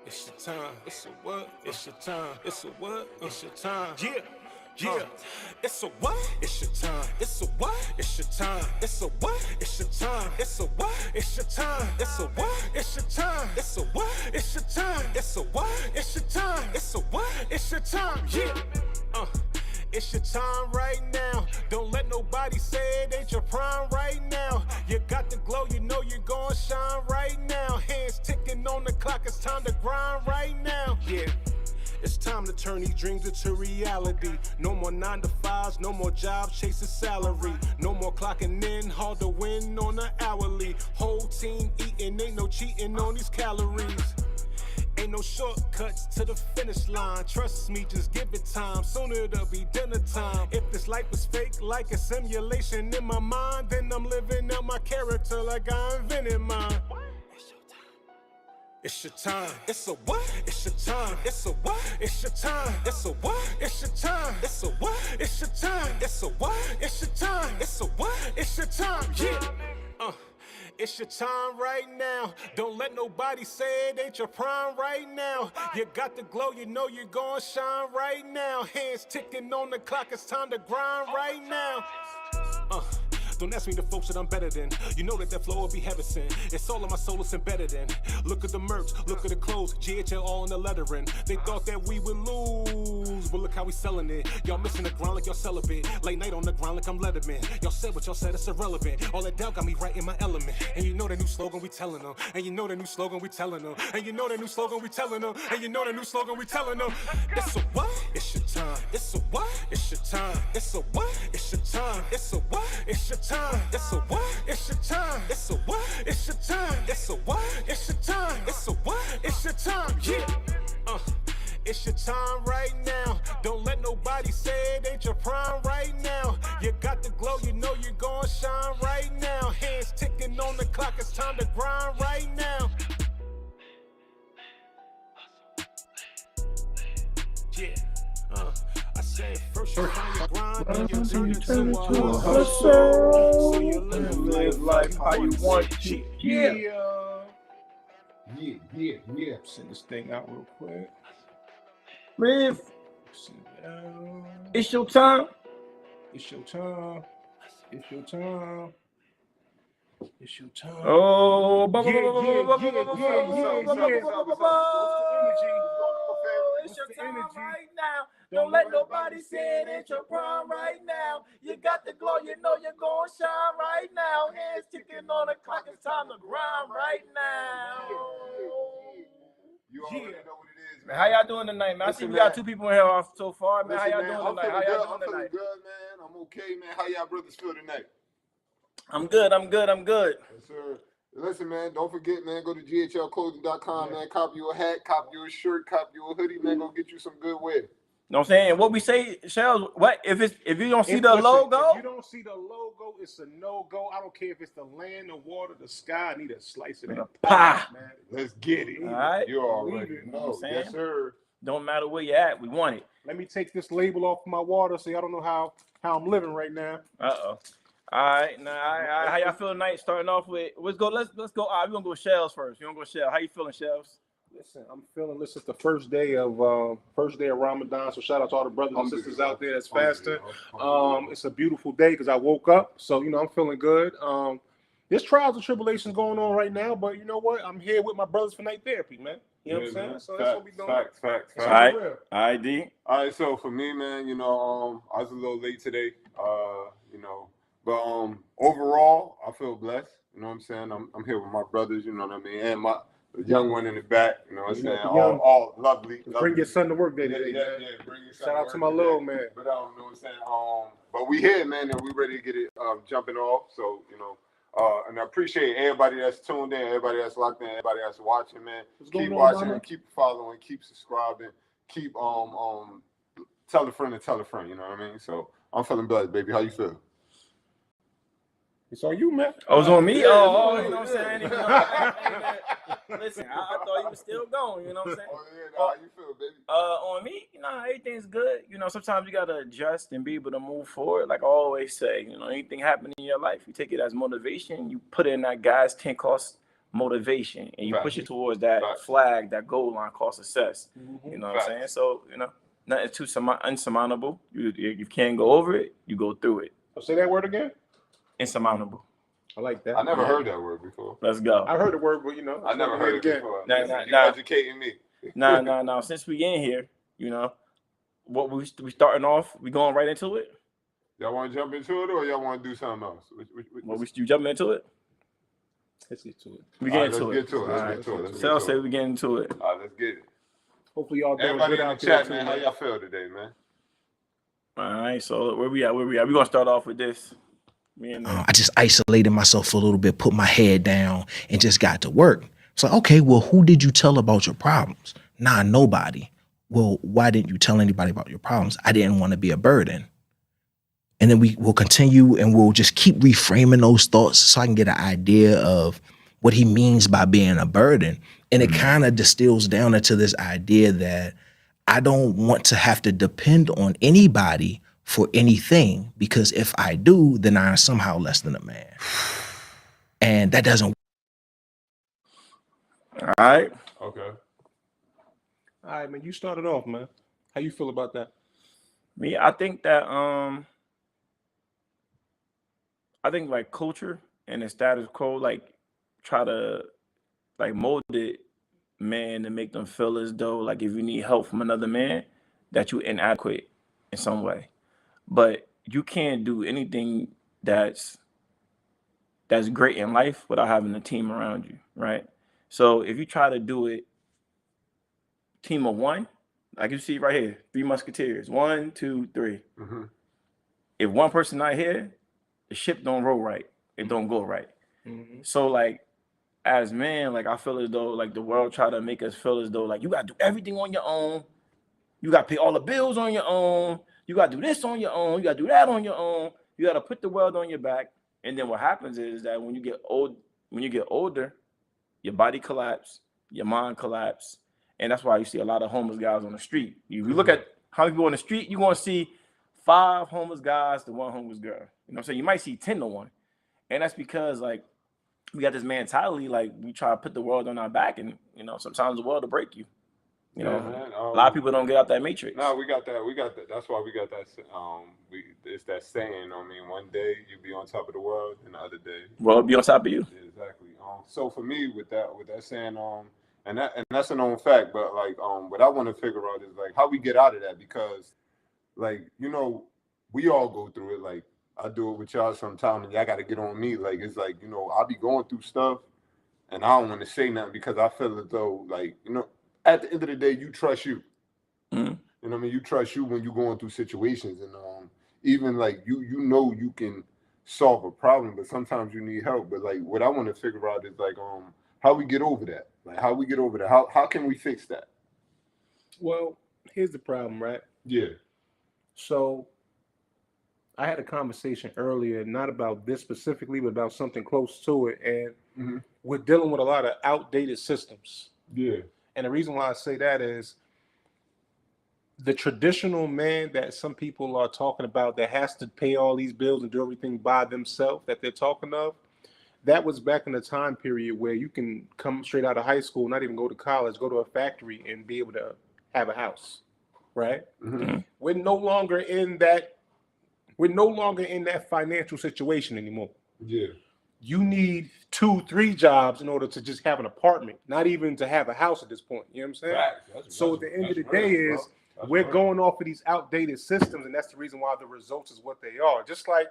It's your time. It's a what? It's your time. It's a what? It's your time. Yeah. Yeah, it's a what? It's your time. It's a what? It's your time. It's a what? It's your time. It's a what? It's your time. It's a what? It's your time. It's a what? It's your time. It's a what? It's your time. It's a what? It's your time. Yeah. It's your time right now. Don't let nobody say it ain't your prime right now. You got the glow, you know you're gonna shine right now. Hands ticking on the clock, it's time to grind right now. Yeah. It's time to turn these dreams into reality. No more 9 to 5s, no more jobs chasing salary. No more clocking in, hard to win on the hourly. Whole team eating, ain't no cheating on these calories. Ain't no shortcuts to the finish line. Trust me, just give it time. Soon it'll be dinner time. If this life is fake, like a simulation in my mind, then I'm living out my character like I invented mine. It's your time. It's a what? It's your time. It's a what? It's your time. It's a what? It's your time. It's a what? It's your time. It's a what? It's your time. It's a what? It's your time. Yeah. It's your time right now. Don't let nobody say it ain't your prime right now. You got the glow, you know you're gonna shine right now. Hands ticking on the clock, it's time to grind right now. Don't ask me the folks that I'm better than. You know that flow will be heaven sent. It's all in my soul, it's embedded in. Look at the merch, look at the clothes, GHL all in the lettering. They thought that we would lose, but look how we selling it. Y'all missing the ground like y'all celibate. Late night on the ground like I'm Letterman. Y'all said what y'all said, it's irrelevant. All that doubt got me right in my element. And you know the new slogan we telling them. And you know the new slogan we telling them. And you know the new slogan we telling them. And you know the new slogan we telling them. It's a what? It's your time. It's a what? It's your time. It's a what? It's your time. It's a what? It's your time. It's a what? It's your time. It's a what? It's your time. It's a what? It's your time. It's a what? It's your time. Yeah. It's your time right now. Don't let nobody say it ain't your prime right now. You got the glow, you know you're gonna shine right now. Hands ticking on the clock, it's time to grind right now. Yeah. I said first you find your grind, then you turn it to a hustle. So you live life how you want it. Yeah. Send this thing out real quick. Man, it's your time. It's your time. It's your time. It's your time. Oh, it's your time right now. Don't let nobody say it ain't your prime right now. You got the glow, you know you're gonna shine right now. Hands ticking on the clock, it's time to grind right now. You already know what it is, man. How y'all doing tonight, man? I see we got 2 people in here off so far, man. How y'all doing tonight? How y'all doing tonight? I'm feeling good, man. I'm okay, man. How y'all brothers feel tonight? I'm good. Yes, sir. Listen, man, don't forget, man, go to ghlclothing.com, man. Copy you a hat, copy you a shirt, copy you a hoodie, man. Go get you some good wear. You know what I'm saying? What we say, Shells, what if you don't see the logo? If you don't see the logo, it's a no-go. I don't care if it's the land, the water, the sky. I need a slice of that pie, man. Let's get it. All right. You already know. Yes, sir. Don't matter where you're at, we want it. Let me take this label off my water so y'all don't know how I'm living right now. All right, how y'all feeling tonight? Starting off with let's go. We're gonna go Shells first. You wanna go Shells? How you feeling, Shells? Listen, I'm feeling this is the first day of Ramadan. So shout out to all the brothers and sisters out there that's fasting. It's a beautiful day because I woke up, so I'm feeling good. There's trials and tribulations going on right now, but you know what? I'm here with my brothers for night therapy, man. You know what I'm saying? So that's what we doing. Facts. All right, D. All right, so for me, man, I was a little late today, but overall, I feel blessed. You know what I'm saying? I'm here with my brothers, you know what I mean, and my young one in the back. You know what I'm saying? All lovely. Bring your son to work day today, man. Yeah, bring your son. Shout out to my little man. But you know what I'm saying? But we here, man, and we ready to get it jumping off. So and I appreciate everybody that's tuned in, everybody that's locked in, everybody that's watching, man. Keep watching, and keep following, keep subscribing, keep tell a friend to tell a friend. You know what I mean? So I'm feeling blessed, baby. How you feel? It's on you, man. Oh, it's on me? You know what I'm saying? Listen, I thought you was still going, you know what I'm saying? Oh, yeah, how you feel, baby? On me, everything's good. Sometimes you got to adjust and be able to move forward. Like I always say, anything happening in your life, you take it as motivation. You put it in that God's 10 cost motivation, and you Facts. push it towards that Facts. flag, that goal line called success. You know what Facts. I'm saying? So, you know, nothing too unsurmountable. You can't go over it, you go through it. So say that word again. Insurmountable. I like that. I never heard that word before. Let's go. I heard the word, but you know, I never heard it before. Nah, You nah. educating me. Nah. Since we in here, you know, what we starting off, we going right into it? Y'all want to jump into it or y'all want to do something else? You jumping into it? Let's get to it. We get into Let's it. get to it. Let's get to it. Sal said we get into it. All right, let's get it. Hopefully y'all doing Everybody good in the out there chat, too, man. How y'all feel today, man? All right, so where we at? We're gonna start off with this. I just isolated myself for a little bit, put my head down, and just got to work. It's like, okay, well, who did you tell about your problems? Nah, nobody. Well, why didn't you tell anybody about your problems? I didn't want to be a burden. And then we will continue and we'll just keep reframing those thoughts so I can get an idea of what he means by being a burden. And it kind of distills down into this idea that I don't want to have to depend on anybody for anything, because if I do, then I'm somehow less than a man. And that doesn't. All right. Okay. All right, man. You started off, man. How you feel about that? Me, I think that I think like culture and the status quo, like try to like mold it, man, to make them feel as though like if you need help from another man, that you inadequate in some way. But you can't do anything that's great in life without having a team around you, right? So if you try to do it team of one, like you see right here, 3 Musketeers, 1, 2, 3. Mm-hmm. If one person not here, the ship don't roll right. It don't go right. Mm-hmm. So like as men, like I feel as though like the world try to make us feel as though like you gotta do everything on your own. You gotta pay all the bills on your own. You gotta do this on your own. You gotta do that on your own. You gotta put the world on your back. And then what happens is that when you get older, your body collapse, your mind collapse. And that's why you see a lot of homeless guys on the street. You look at how many people on the street, you're gonna see 5 homeless guys to 1 homeless girl. You know what I'm saying? You might see 10 to 1. And that's because like we got this mentality, like we try to put the world on our back, and you know, sometimes the world will break you. You know, man. A lot of people don't get out that matrix. No, we got that. That's why we got that. It's that saying. I mean, one day you be on top of the world, and the other day, well, be on top of you. Yeah, exactly. So for me, with that saying, and that's a known fact. But like, what I want to figure out is like how we get out of that, because, like, you know, we all go through it. Like I do it with y'all sometimes, and y'all got to get on me. Like it's like, you know, I be going through stuff, and I don't want to say nothing because I feel as though, like, you know, at the end of the day, you trust you. Mm-hmm. You know what I mean? You trust you when you're going through situations, and even like you know you can solve a problem, but sometimes you need help. But like what I want to figure out is like how we get over that. Like how we get over that. How can we fix that? Well, here's the problem, right? Yeah. So I had a conversation earlier, not about this specifically, but about something close to it. And we're dealing with a lot of outdated systems. Yeah. And the reason why I say that is the traditional man that some people are talking about that has to pay all these bills and do everything by themselves that they're talking of, that was back in the time period where you can come straight out of high school, not even go to college, go to a factory and be able to have a house, right? Mm-hmm. We're no longer in that financial situation anymore. Yeah. You need 2-3 jobs in order to just have an apartment, not even to have a house at this point. You know what I'm saying? So at the end of the day is we're going off of these outdated systems, and that's the reason why the results is what they are. Just like,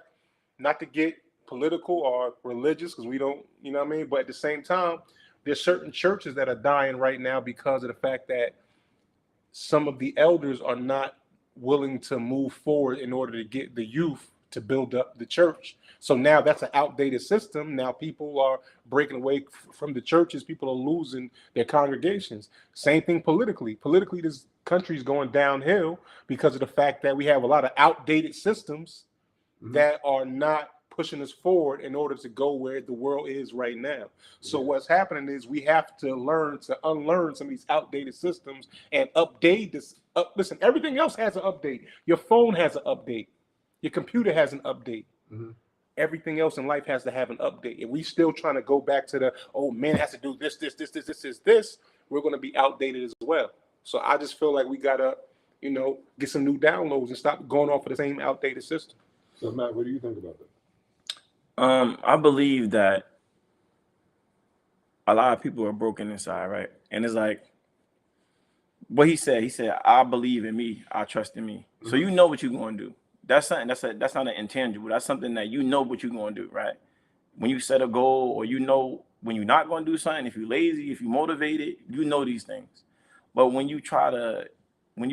not to get political or religious, because we don't, you know what I mean? But at the same time, there's certain churches that are dying right now because of the fact that some of the elders are not willing to move forward in order to get the youth to build up the church. So now that's an outdated system. Now people are breaking away from the churches. People are losing their congregations. Same thing politically. Politically, this country is going downhill because of the fact that we have a lot of outdated systems that are not pushing us forward in order to go where the world is right now. So what's happening is we have to learn to unlearn some of these outdated systems and update this. Listen, everything else has an update. Your phone has an update. Your computer has an update. everything else in life has to have an update. If we still trying to go back to the, oh, man has to do this, we're going to be outdated as well. So I just feel like we got to, you know, get some new downloads and stop going off of the same outdated system. So Matt, what do you think about that? I believe that a lot of people are broken inside, right? And it's like what he said, I believe in me, I trust in me. So you know what you're going to do. That's something that's not an intangible. That's something that you know what you're going to do, right? When you set a goal, or you know when you're not going to do something, if you're lazy, if you're motivated, you know these things. But when you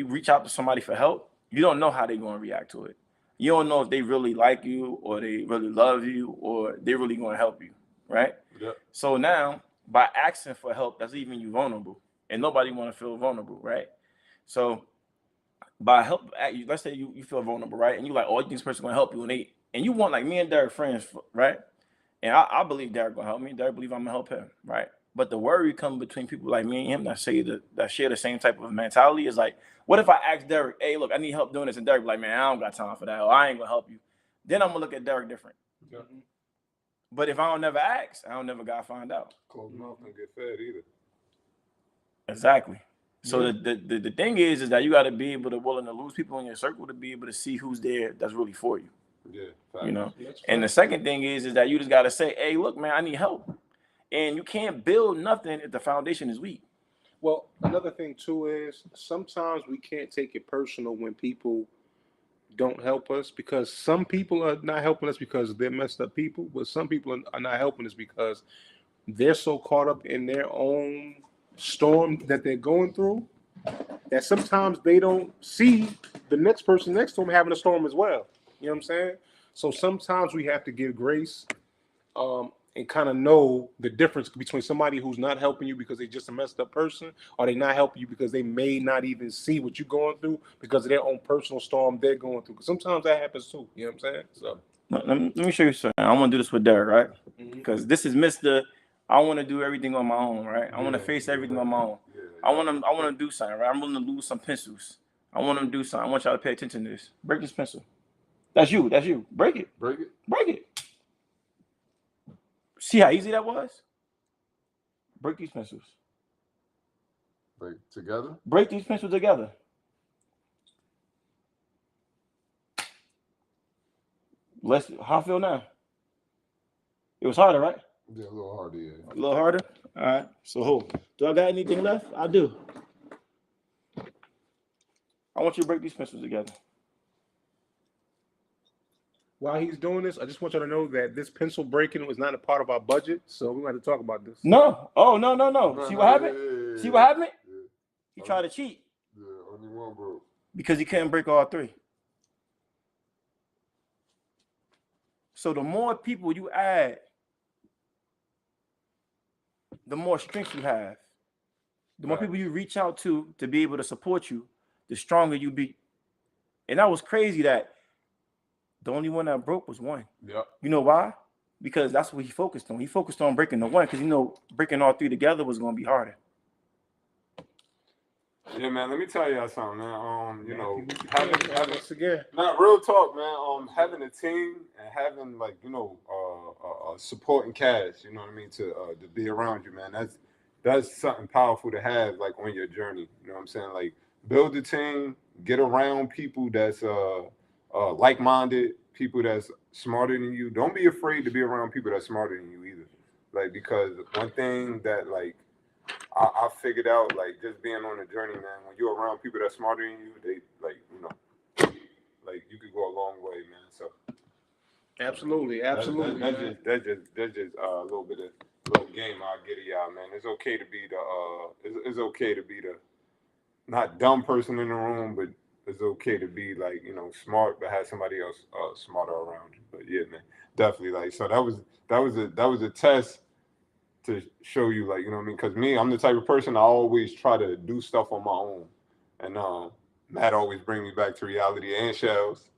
reach out to somebody for help, you don't know how they're going to react to it. You don't know if they really like you, or they really love you, or they're really going to help you, right? Yep. So now, by asking for help, that's leaving you vulnerable, and nobody want to feel vulnerable, right? So by help, let's say you feel vulnerable, right? And you like, oh, you think this person going to help you, and you want, like, me and Derek friends, right? And I believe Derek going to help me. Derek believe I'm going to help him, right? But the worry comes between people like me and him that share the same type of mentality is like, what if I ask Derek, hey, look, I need help doing this, and Derek be like, man, I don't got time for that, or I ain't gonna help you. Then I'm gonna look at Derek different. Yeah. But if I don't never ask, I don't never gotta find out. Closed mouth don't get fed either. Exactly. So the thing is that you got to be able to willing to lose people in your circle to be able to see who's there that's really for you. Yeah. You know. And the second thing is that you just got to say, hey, look, man, I need help. And you can't build nothing if the foundation is weak. Well, another thing too is sometimes we can't take it personal when people don't help us, because some people are not helping us because they're messed up people, but some people are not helping us because they're so caught up in their own storm that they're going through that sometimes they don't see the next person next to them having a storm as well. You know what I'm saying? So sometimes we have to give grace and kind of know the difference between somebody who's not helping you because they're just a messed up person, or they not helping you because they may not even see what you're going through because of their own personal storm they're going through. Because sometimes that happens too. You know what I'm saying? So let me show you something. I want to do this with Derek, right? Because this is Mr. I want to do everything on my own, right? I want to face everything on my own. I want to do something, right? I'm willing to lose some pencils. I want to do something. I want y'all to pay attention to this. Break this pencil. That's you. Break it. Break it. Break it. See how easy that was? Break these pencils. Like together? Break these pencils together. How I feel now? It was harder, right? Yeah, a little harder, yeah. A little harder? All right. So, do I got anything left? I do. I want you to break these pencils together. while he's doing this, I just want you to know that this pencil breaking was not a part of our budget, so we're going to talk about this. No. Oh, no. See what happened? See what happened? Yeah. He tried to cheat Yeah, only one broke. because he couldn't break all three. So the more people you add, the more strength you have. The more people you reach out to be able to support you, the stronger you be. And that was crazy that the only one that broke was one. Yep. You know why? Because that's what he focused on. He focused on breaking the one because, you know, breaking all three together was going to be harder. Yeah, man. Let me tell y'all something, man. You know, Once again, not real talk, man. Having a team and having like support and cash, you know what I mean, to be around you, man. That's something powerful to have like on your journey. You know what I'm saying? Like build a team, get around people that's like-minded, people that's smarter than you. Don't be afraid to be around people that's smarter than you either. Like because one thing that like I figured out, like just being on the journey, man, when you're around people that's smarter than you, they like, you know, like you could go a long way, man. So absolutely. That's just a little bit of little game I'll get to y'all, man. It's okay to be it's okay to be the not dumb person in the room, but it's okay to be like, you know, smart, but have somebody else smarter around you. But yeah, man, definitely like so that was a test to show you, like, you know what I mean? Because me, I'm the type of person I always try to do stuff on my own, and Matt always bring me back to reality. And Shells,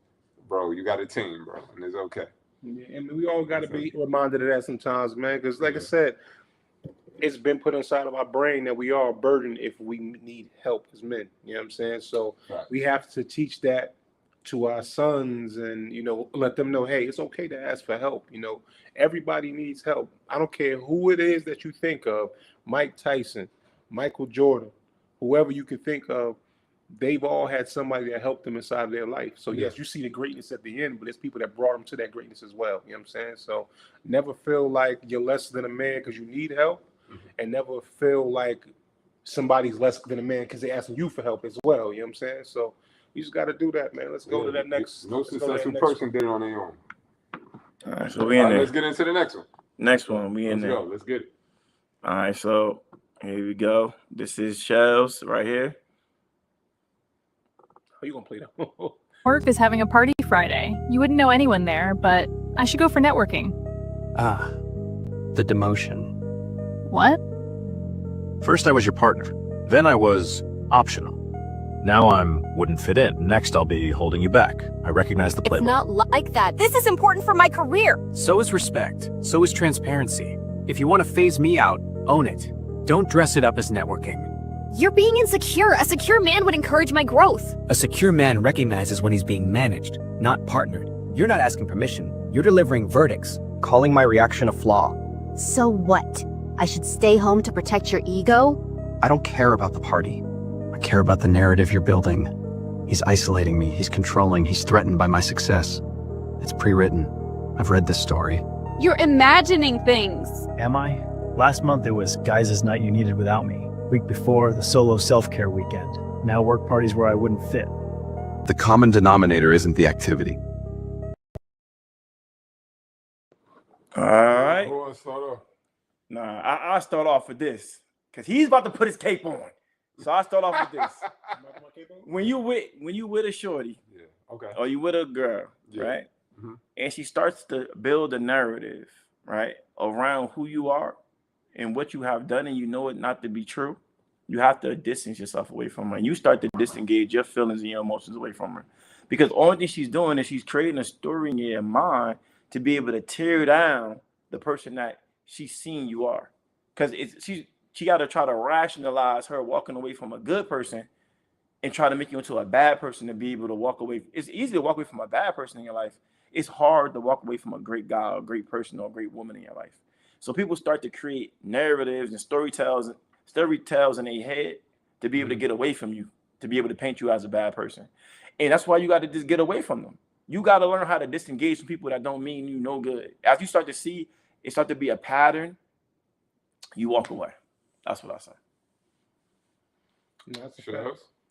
bro, you got a team, bro, and it's okay. Yeah, and we all got to be reminded of that sometimes, man. Because, like I said, it's been put inside of our brain that we are a burden if we need help as men. You know what I'm saying? So we have to teach that to our sons, and let them know, hey, it's okay to ask for help. Everybody needs help. I don't care who it is that you think of, Mike Tyson, Michael Jordan, whoever you can think of, they've all had somebody that helped them inside of their life. So yes, you see the greatness at the end, but it's people that brought them to that greatness as well. You know what I'm saying? So never feel like you're less than a man because you need help, and never feel like somebody's less than a man because they're asking you for help as well. You know what I'm saying? So you just got to do that, man. Let's go to that next. No successful person did it on their own. All right, so we in there. Let's get into the next one. Next one, we in there. Let's go. Let's get it. All right, so here we go. This is Shells right here. How you gonna play that? Work is having a party Friday. You wouldn't know anyone there, but I should go for networking. Ah, the demotion. What? First I was your partner. Then I was optional. Now I'm wouldn't fit in. Next I'll be holding you back. I recognize the playbook. It's not like that. This is important for my career. So is respect. So is transparency. If you want to phase me out, own it. Don't dress it up as networking. You're being insecure. A secure man would encourage my growth. A secure man recognizes when he's being managed, not partnered. You're not asking permission. You're delivering verdicts. Calling my reaction a flaw. So what? I should stay home to protect your ego? I don't care about the party. I care about the narrative you're building. He's isolating me. He's controlling. He's threatened by my success. It's pre-written. I've read this story. You're imagining things. Am I? Last month it was Guys' night you needed without me. Week before, the solo self-care weekend. Now work parties where I wouldn't fit. The common denominator isn't the activity. All right. Who wants to start off? Nah, I'll start off with this because he's about to put his cape on. So I'll start off with this. When you with a shorty, okay, or you with a girl, right? Mm-hmm. And she starts to build a narrative, right, around who you are and what you have done, and you know it not to be true, you have to distance yourself away from her. And you start to disengage your feelings and your emotions away from her. Because the only thing she's doing is she's creating a story in your mind to be able to tear down the person that she's seen you are. Because she got to try to rationalize her walking away from a good person and try to make you into a bad person to be able to walk away. It's easy to walk away from a bad person in your life. It's hard to walk away from a great guy, or a great person, or a great woman in your life. So people start to create narratives and storytells in their head to be able to get away from you, to be able to paint you as a bad person. And that's why you got to just get away from them. You got to learn how to disengage from people that don't mean you no good. As you start to see it start to be a pattern, you walk away. That's what I say.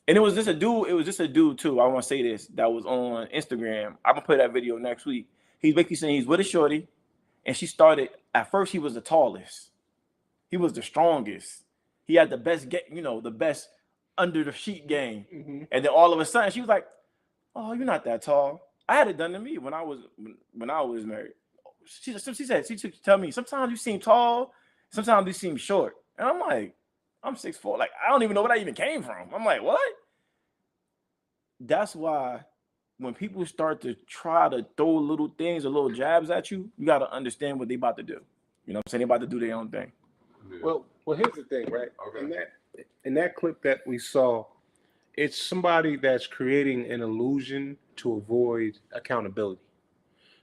And it was just a dude too. I want to say this, that was on Instagram. I'm gonna play that video next week. He's basically saying he's with a shorty, and she started. At first, he was the tallest. He was the strongest. He had the best the best under the sheet game. Mm-hmm. And then all of a sudden, she was like, "Oh, you're not that tall." I had it done to me when I was married. She tell me, sometimes you seem tall, sometimes you seem short, and I'm like, I'm 6'4". Like, I don't even know where that even came from. I'm like, what? That's why when people start to try to throw little things or little jabs at you, you got to understand what they about to do. You know what I'm saying? They about to do their own thing. Yeah. Well, here's the thing, right? Okay. In that clip that we saw, it's somebody that's creating an illusion to avoid accountability.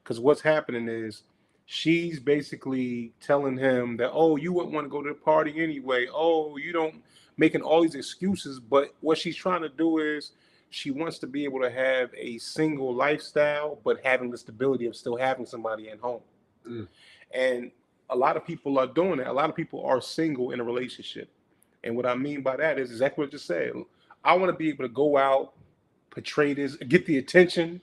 Because what's happening is she's basically telling him that, oh, you wouldn't want to go to the party anyway. Oh, you don't, making all these excuses. But what she's trying to do is she wants to be able to have a single lifestyle, but having the stability of still having somebody at home. Mm. And a lot of people are doing it. A lot of people are single in a relationship. And what I mean by that is exactly what you said. I want to be able to go out, portray this, get the attention,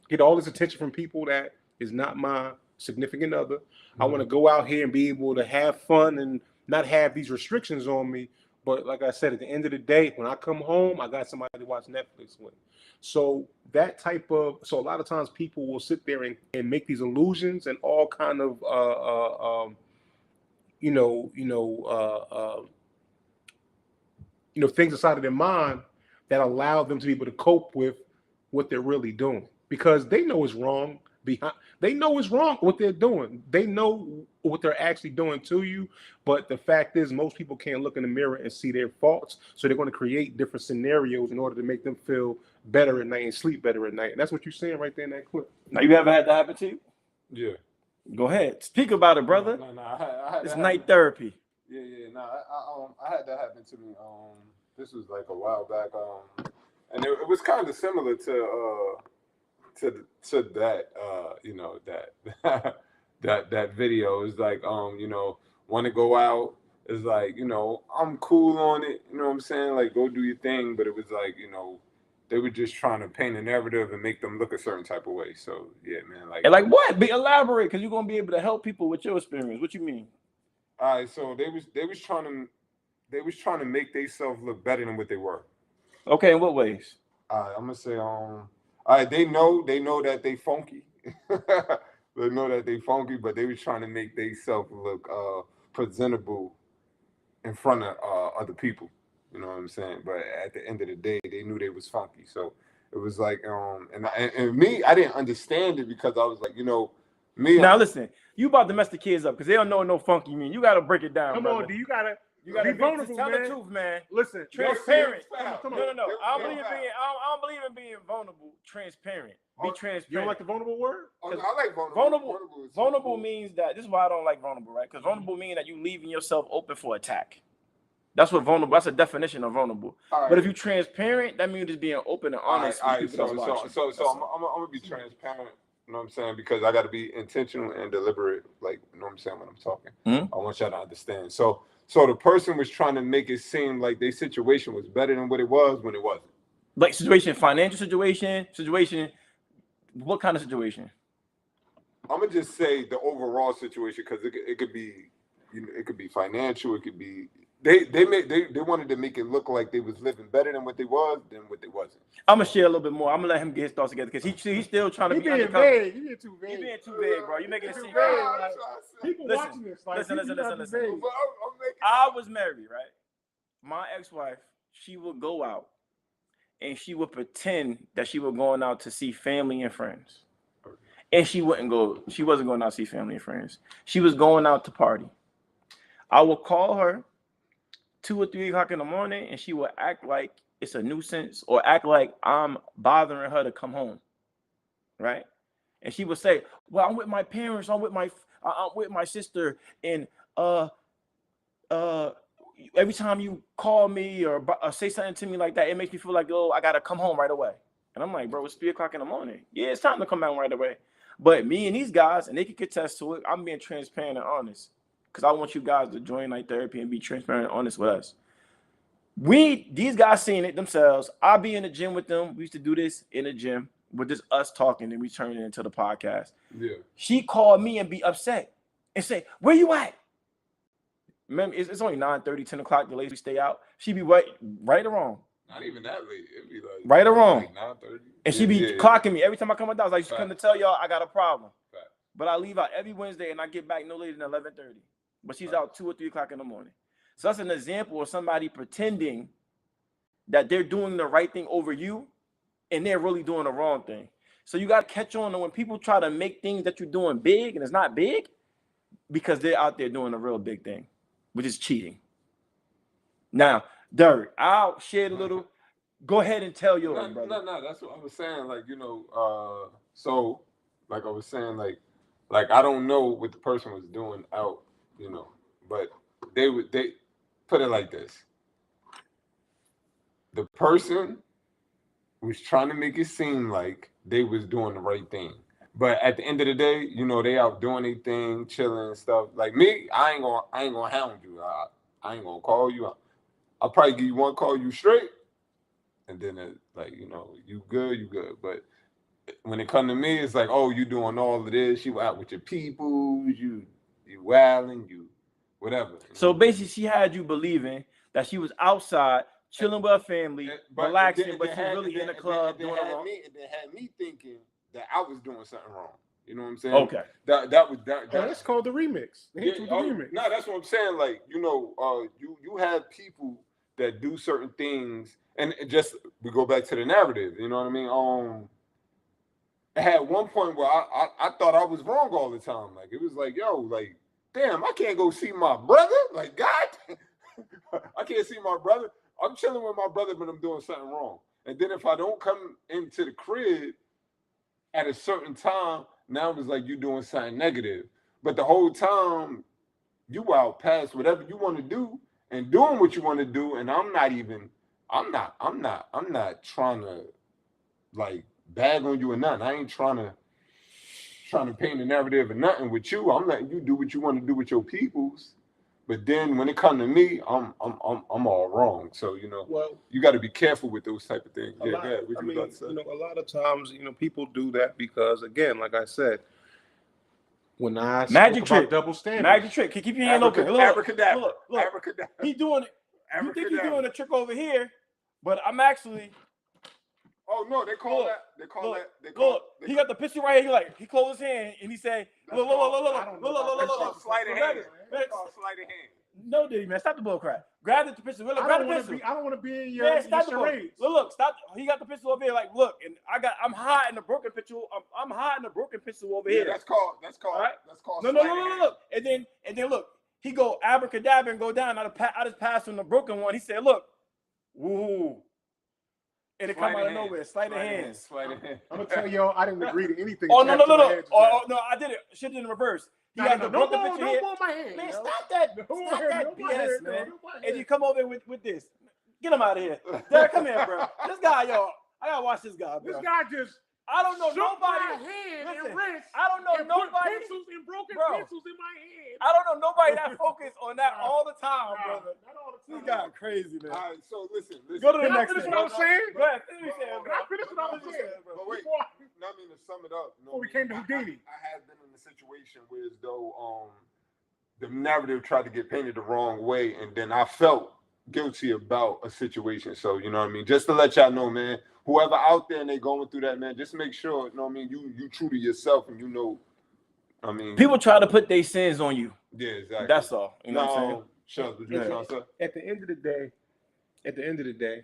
get all this attention from people that is not my significant other. Mm-hmm. I want to go out here and be able to have fun and not have these restrictions on me. But like I said, at the end of the day, when I come home, I got somebody to watch Netflix with. So a lot of times people will sit there and make these illusions and all kind of, things inside of their mind that allow them to be able to cope with what they're really doing, because they know it's wrong. They know it's wrong what they're doing. They know what they're actually doing to you. But the fact is, most people can't look in the mirror and see their faults. So they're going to create different scenarios in order to make them feel better at night and sleep better at night. And that's what you're saying right there in that clip. Now, you ever had that happen to you? Yeah. Go ahead. Speak about it, brother. No, I had It's that night happen. therapy. Yeah. No, I had that happen to me. This was like a while back. And it was kind of similar to that. You know, that that video is like, you know, want to go out. It's like, you know, I'm cool on it. You know what I'm saying? Like, go do your thing. But it was like, you know, they were just trying to paint a narrative and make them look a certain type of way. So yeah, man. And like what? Elaborate, because you're gonna be able to help people with your experience. What you mean? All right, so they was trying to make themselves look better than what they were. Okay, in what ways? I'm gonna say all right, they know that they funky. They know that they funky, but they was trying to make themselves look presentable in front of other people. You know what I'm saying? But at the end of the day, they knew they was funky. So it was like, and me, I didn't understand it because I was like, you know, me. Now listen, you about to mess the kids up because they don't know what no funky mean. You gotta break it down. Come brother. on, you gotta be vulnerable, tell man. the truth, man. Listen, Transparent. Come on. No. I don't believe in being vulnerable. Transparent. Be transparent. You don't like the vulnerable word? I like vulnerable. Vulnerable means that this is why I don't like vulnerable, right? Because vulnerable means that you leaving yourself open for attack. That's what vulnerable. That's a definition of vulnerable. Right. But if you're transparent, that means just being open and honest. All right. So I'm gonna be transparent. You know what I'm saying? Because I got to be intentional and deliberate. Like, you know what I'm saying when I'm talking. Mm-hmm. I want y'all to understand. So the person was trying to make it seem like their situation was better than what it was when it wasn't. Like situation, financial situation. What kind of situation? I'm gonna just say the overall situation because it could be, you know, it could be financial. It could be they wanted to make it look like they was living better than what they was than what they wasn't. I'm gonna share a little bit more. I'm gonna let him get his thoughts together because he's still trying to be being undercover. vague. You being too vague. You being too vague, bro. You making it seem vague. vague. People watching this. Like, Listen. vague. I was married, right? My ex-wife, she would go out and she would pretend that she was going out to see family and friends. And she wasn't going out to see family and friends. She was going out to party. I would call her 2 or 3 o'clock in the morning and she would act like it's a nuisance or act like I'm bothering her to come home. Right? And she would say, well, I'm with my parents, I'm with my sister, and every time you call me or say something to me like that, it makes me feel like, oh, I gotta come home right away. And I'm like, bro, it's 3 o'clock in the morning. Yeah, it's time to come home right away. But me and these guys, and they can contest to it, I'm being transparent and honest. Because I want you guys to join night therapy and be transparent and honest with us. These guys seen it themselves. I'll be in the gym with them. We used to do this in the gym with just us talking, and we turned it into the podcast. Yeah. She called me and be upset and say, where you at? Remember, it's only 9:30, 10 o'clock, the ladies we stay out. She be right or wrong. Not even that late. It'd be like right or wrong. Like 9:30. And she be clocking me every time I come out. I was like, she's come to tell y'all I got a problem. But I leave out every Wednesday and I get back no later than 11:30. But she's out 2 or 3 o'clock in the morning. So that's an example of somebody pretending that they're doing the right thing over you and they're really doing the wrong thing. So you got to catch on to when people try to make things that you're doing big and it's not big because they're out there doing a real big thing, which is cheating. Now, Derek, I'll share a little. Go ahead and tell yours, brother. No, that's what I was saying. Like, you know, so like I was saying, like I don't know what the person was doing out, you know, but they put it like this. The person was trying to make it seem like they was doing the right thing. But at the end of the day, you know, they out doing their thing, chilling and stuff. Like me, I ain't gonna hound you. I ain't gonna call you. I'll probably give you one call, you straight, and then like, you know, you good. But when it come to me, it's like, oh, you doing all of this. You out with your people. You wilding. You whatever. So basically, she had you believing that she was outside chilling with her family, relaxing, but she's really in the club doing it wrong. They had me thinking that I was doing something wrong. You know what I'm saying? Okay. That's called the remix. The remix. No, that's what I'm saying. Like, you know, you have people that do certain things, and we go back to the narrative. You know what I mean? I had one point where I thought I was wrong all the time. Like, it was like, yo, like, damn, I can't go see my brother. Like, God, I can't see my brother. I'm chilling with my brother, but I'm doing something wrong. And then if I don't come into the crib at a certain time, now it's like you doing something negative. But the whole time you out past whatever you want to do and doing what you want to do, and I'm not trying to like bag on you or nothing. I ain't trying to paint a narrative or nothing with you. I'm letting you do what you want to do with your peoples. But then when it comes to me, I'm all wrong. So you got to be careful with those type of things. A lot of times, people do that because, again, like I said, when I magic spoke trick, about double standards, magic trick. Keep your hand open. Abracadabra. Look. Abracadabra. He doing it. You think he's doing a trick over here, but I'm actually. Oh no, they call that. He got the pistol right here. He closed his hand and he said, "Look, sleight of hand. That's called sleight of hand. No, Diddy, man, stop the bull crap. Grab the pistol. Look, grab the pistol. I don't want to be in your charades. Look, stop. He got the pistol over here. Look, and I'm hiding the broken pistol. I'm hiding the broken pistol over here. That's called. Right? That's called. No. Look, and then look. He go abracadabra and go down. I just passed from the broken one. He said, "Look, woo." And it come out of nowhere. Sleight of hand. I'm gonna tell y'all, I didn't agree to anything. Oh no! No, I did it. Shit in reverse. He got the broken picture here. Man, stop that BS, man. And you come over with this. Get him out of here. Derek, come here, bro. This guy, I gotta watch this guy, bro. This guy just. I don't know nobody. I don't know nobody. Pencils and broken pencils in my hand. I don't know nobody that focused on that all the time, brother. This guy crazy, man. All right, so listen. Go to the next thing. Finish what I'm saying? Go ahead, finish what I'm saying. But wait, I mean to sum it up. Before we came to Houdini, I had been in a situation where as though the narrative tried to get painted the wrong way, and then I felt guilty about a situation. So you know what I mean. Just to let y'all know, man. Whoever out there and they going through that, man, just make sure, you true to yourself and people try to put their sins on you. Yeah, exactly. That's all. You know what I'm saying? At the end of the day,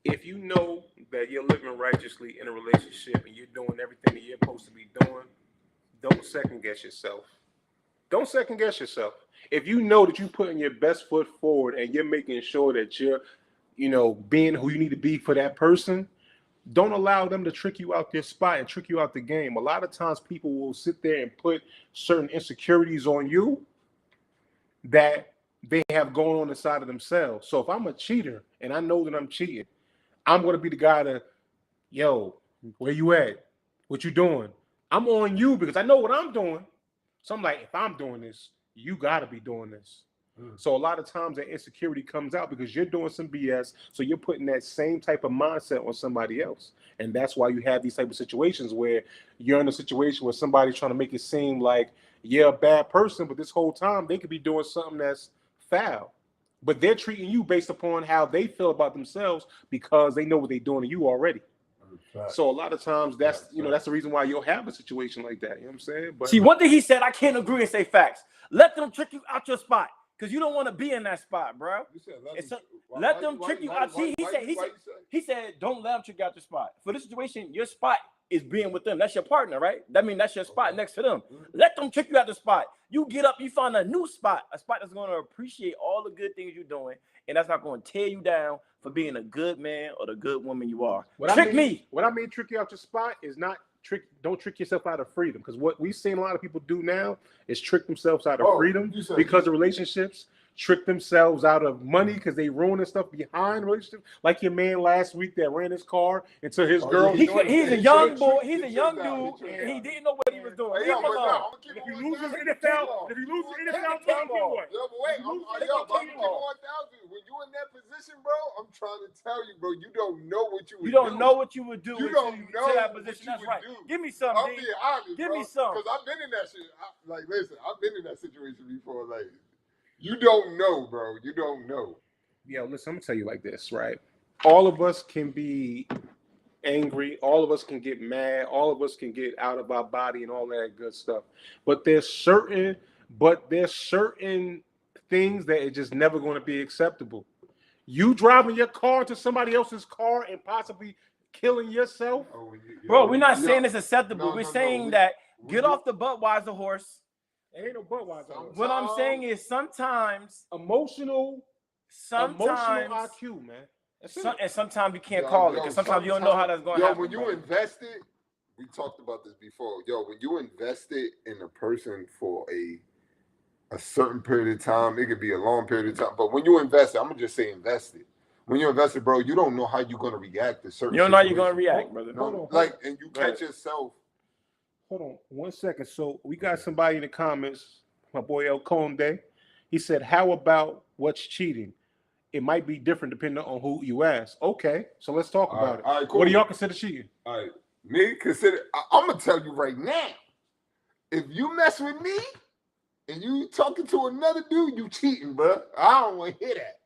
if you know that you're living righteously in a relationship and you're doing everything that you're supposed to be doing, don't second guess yourself. Don't second guess yourself. If you know that you're putting your best foot forward and you're making sure that you're being who you need to be for that person, don't allow them to trick you out their spot and trick you out the game. A lot of times people will sit there and put certain insecurities on you that they have going on inside of themselves. So if I'm a cheater and I know that I'm cheating, I'm going to be the guy to, where you at? What you doing? I'm on you because I know what I'm doing. So I'm like, if I'm doing this, you got to be doing this. So a lot of times that insecurity comes out because you're doing some BS. So you're putting that same type of mindset on somebody else. And that's why you have these type of situations where you're in a situation where somebody's trying to make it seem like you're a bad person, but this whole time they could be doing something that's foul. But they're treating you based upon how they feel about themselves because they know what they're doing to you already. So a lot of times that's that's the reason why you'll have a situation like that. You know what I'm saying? But see, one thing he said, I can't agree and say facts. Let them trick you out your spot. Because you don't want to be in that spot, bro. Let them trick you out. He said, don't let them trick you out your spot. For this situation, your spot is being with them. That's your partner, right? That means that's your spot next to them. Let them trick you out the spot. You get up, you find a new spot, a spot that's going to appreciate all the good things you're doing, and that's not going to tear you down for being a good man or the good woman you are. What I mean trick you out your spot is not don't trick yourself out of freedom, because what we've seen a lot of people do now is trick themselves out of freedom because of relationships, trick themselves out of money because they ruining stuff behind relationships. Like your man last week that ran his car into his girl. He's a young boy. He's a young dude, and he didn't know what he was doing. If he loses NFL, when you in that position, bro, I'm trying to tell you, bro, you don't know what you would do. You don't know what you would do. You don't know that position. That's right. Give me some. I'm being honest, Give me some. Because I've been in that shit. Listen, I've been in that situation before. You don't know, bro. You don't know. Yo, listen, I'm gonna tell you like this, right? All of us can be angry. All of us can get mad. All of us can get out of our body and all that good stuff. But there's certain things that are just never going to be acceptable. You driving your car to somebody else's car and possibly killing yourself, bro. We're not saying it's acceptable. We're saying that get off the Budweiser horse. Ain't no Budweiser horse. What I'm saying is sometimes emotional IQ, man. And sometimes you can't call it because sometimes you don't know how that's going to happen. When you invested, we talked about this before. When you invested in a person for a certain period of time, it could be a long period of time. But when you invested, I'm gonna just say invested. When you invested, bro, you don't know how you're gonna react to certain. You don't know how you're gonna react, brother. No, like, and you catch yourself. Hold on 1 second. So we got somebody in the comments, my boy El Conde. He said, "How about what's cheating? It might be different depending on who you ask." Okay, so let's talk about it. All right, cool. What do y'all consider cheating? All right, me consider. I'm gonna tell you right now. If you mess with me and you talking to another dude, you cheating, bro. I don't want to hear that.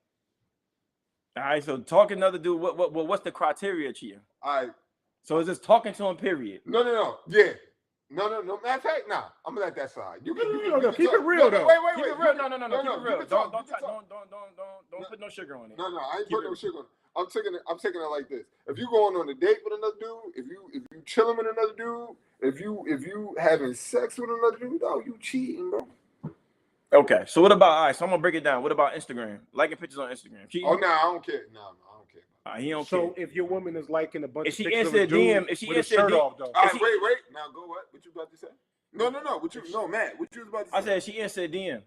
All right, so talking to another dude. What's the criteria of cheating? All right. So is this talking to him? Period. No. Yeah. No. Matter of fact, nah. I'm gonna let that slide. You can keep it real though. Wait. Keep it real. No. Keep it real. Don't put no sugar on it. No. I ain't putting no sugar on it. I'm taking it like this. If you going on a date with another dude, if you chilling with another dude, if you having sex with another dude, oh, you cheating, bro. Okay. So what about? All right. So I'm gonna break it down. What about Instagram? Liking pictures on Instagram. Cheating? Oh no, I don't care. No, I don't care. He don't so care. If your woman is liking a bunch if of she pictures answered of a dude DM, if she with his answered shirt off, though. All right, wait. Now go what? What you about to say? No. Matt, what you was about to say? I said she answered DM.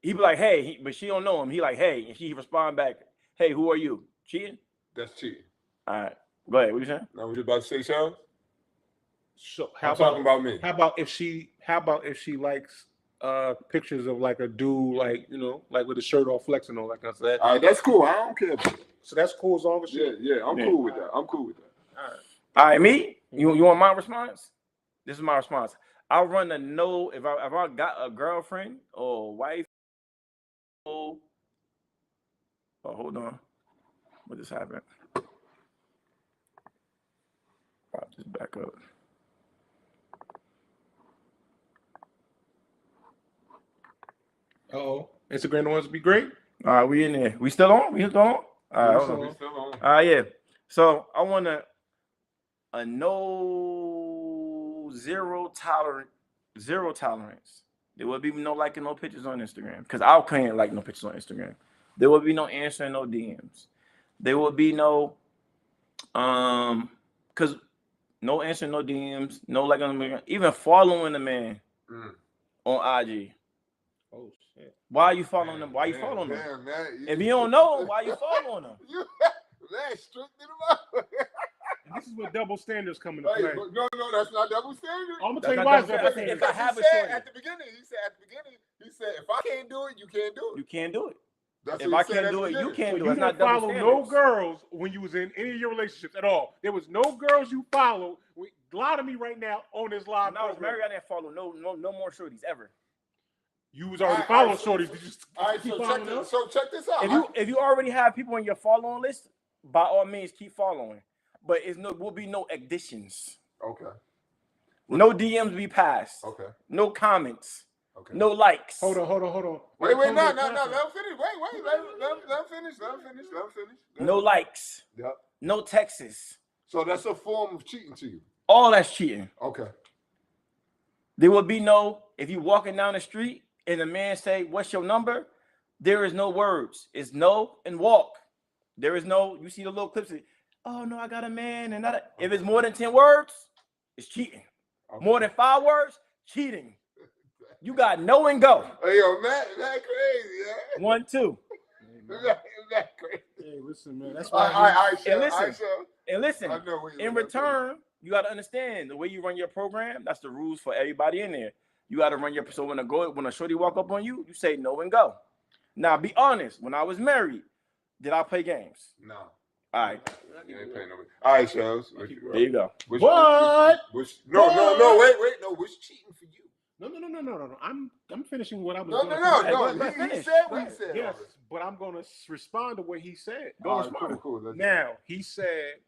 He be like, hey, but she don't know him. He like, hey, and she respond back, hey, who are you? Cheating? That's cheating. All right, go ahead. What you saying? Now what you about to say, Charles? So I'm talking about me. How about if she likes pictures of like a dude, like, you know, like with his shirt off, flexing, all that kind of stuff? All right, that's cool. I don't care. So that's cool as long as she. Yeah, I'm cool with that. All right, me. You want my response? This is my response. I'll run a no if I got a girlfriend or wife. Oh, hold on. What just happened? I'll just back up. Instagram the ones to be great. All right, we in there. We still on? All right, hold on. We still on. All right, yeah. So I want a no zero tolerance. There will be no liking no pictures on Instagram because I can't like no pictures on Instagram. There will be no answering no DMs. There will be no because no answering no DMs, no like on even following the man on IG. Oh shit! Why are you following them? Why you following them? Man, if you don't know, why you following them? That's strict in the mouth. This is where double standards come into play. No, that's not double standard. I'm gonna tell you why. If I have a shorty. At the beginning, he said, if I can't do it, you can't do it. You can't do it. That's if I can't do it, you can't do it. You didn't follow no girls when you was in any of your relationships at all. There was no girls you followed. Lie to me right now on this live. When I was married, I didn't follow no more shorties ever. You was already following shorties. All right, so check this out. If you already have people on your following list, by all means keep following. But will be no additions. Okay. No DMs be passed. Okay. No comments. Okay. No likes. Hold on. Wait, no. Let him finish. Wait. Let him finish. No likes. Yep. No texts. So that's a form of cheating to you. All that's cheating. Okay. There will be no, if you walking down the street and a man say, what's your number? There is no words. It's no and walk. There is no, you see the little clips. Oh no, I got a man and not. If it's more than 10 words, it's cheating. Okay. More than 5 words, cheating. You got no and go. Hey yo, Matt, that crazy, yeah. 1, 2. That crazy. Hey, listen, man. That's why. And listen. In return, you got to understand the way you run your program. That's the rules for everybody in there. You got to run your. So when a shorty walk up on you, you say no and go. Now, be honest. When I was married, did I play games? No. All right. You ain't paying no. All right, Shells. There you go. What? No. Wait. No, what's cheating for you? No. I'm finishing what I was. No. He said what he said. Yes, but I'm gonna respond to what he said. Cool. Now he said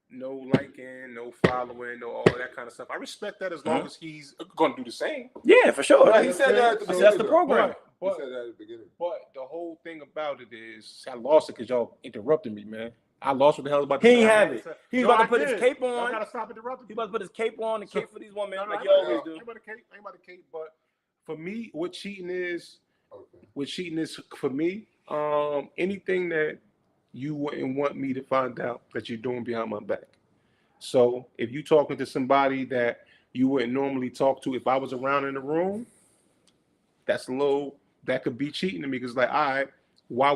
no liking, no following, no all that kind of stuff. I respect that as long as he's gonna do the same. Yeah, for sure. He said that at the beginning. That's the program. He said that at the beginning. But the whole thing about it is, I lost it because y'all interrupted me, man. I lost what the hell about. He ain't have it. He's about to put his cape on. I gotta stop interrupting. He's about to put his cape on and cape for these women like he always do. I ain't about the cape, but for me, what cheating is for me, anything that you wouldn't want me to find out that you're doing behind my back. So if you talking to somebody that you wouldn't normally talk to if I was around in the room, that could be cheating to me. Because like, all right, why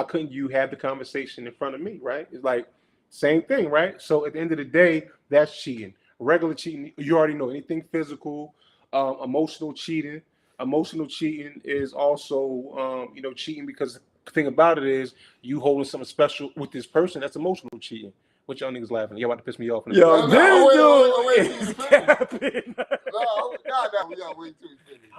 couldn't you have the conversation in front of me, right? It's like same thing, right? So at the end of the day, that's cheating. Regular cheating, you already know, anything physical, emotional cheating. Emotional cheating is also cheating, because the thing about it is you holding something special with this person. That's emotional cheating. What y'all niggas laughing? Y'all about to piss me off. Yo, this dude is capping. No, we gotta wait till he finish.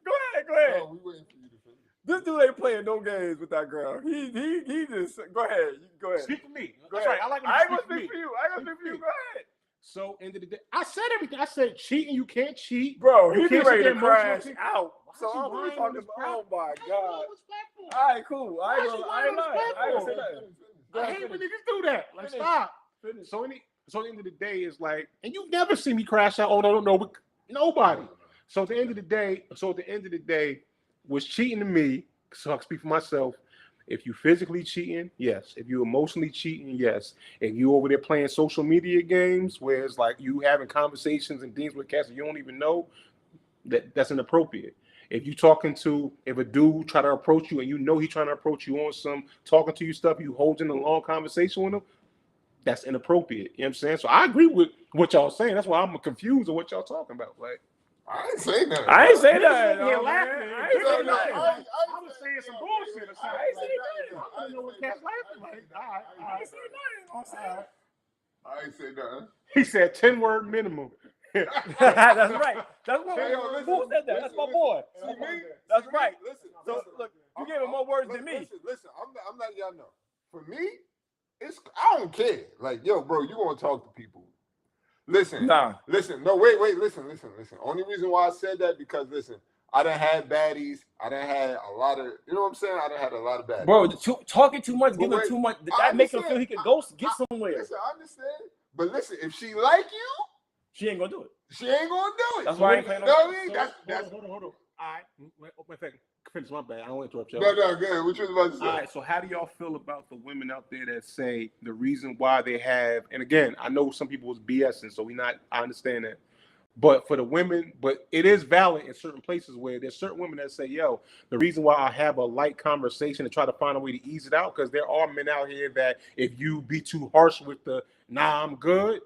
Go ahead. No, we waiting for you to finish. This dude ain't playing no games with that girl. He just go ahead. Go ahead. Speak for me. Go That's ahead. right. I like. I ain't gonna speak for you. Go ahead. So end of the day, I said everything. I said cheating. You can't cheat, Bro, You he be can't ready sit to there emotional crash cheat. out. So Why I'm you really lying on talking this about. platform? Oh my God. Respectful. All right, cool. I ain't Why you gonna lie. lying I ain't on gonna say this nothing. Go I ahead, hate when finish. niggas do that. Like, Finish. stop. Finish. So at the end of the day, it's like, and you've never seen me crash out. Oh no, nobody. So at the end of the day, was cheating to me. So I can speak for myself. If you physically cheating, yes. If you emotionally cheating, yes. If you over there playing social media games where it's like you having conversations and things with cats that you don't even know, that's inappropriate. If a dude try to approach you and you know he trying to approach you on some talking to you stuff, you holding a long conversation with him, that's inappropriate. You know what I'm saying? So I agree with what y'all saying. That's why I'm confused of what y'all talking about. Like, I ain't say nothing. I ain't say that. You're laughing. I ain't say nothing. I was saying some bullshit or something. I ain't say nothing. I don't know what cat's laughing like. I ain't say nothing. I ain't say nothing. He said 10-word minimum. That's right. That's what. Hey, yo, Who said that? That's my boy. That's right. Listen, So look, you gave him more words than me. Listen, I'm letting y'all know. For me, I don't care. Like, yo, bro, you want to talk to people. Listen. Nah. Listen. No, wait. Listen. Only reason why I said that because, listen, I done had baddies. I done had a lot of, you know what I'm saying? I done had a lot of baddies. Bro, talking too much, giving wait, too much, I that makes him understand. feel he could go get somewhere. Listen, I understand. But listen, if she like you, She ain't gonna do it. she ain't gonna do it. That's why I ain't playing no. No, I mean, that's Hold on. All right. Wait a second. Finish, my bad. I don't want to interrupt y'all. no, go ahead. What you was about to say? All right, so how do y'all feel about the women out there that say the reason why they have, and again, I know some people was BSing, so I understand that. But for the women, but it is valid in certain places where there's certain women that say, yo, the reason why I have a light conversation and try to find a way to ease it out, because there are men out here that if you be too harsh with the, nah, I'm good,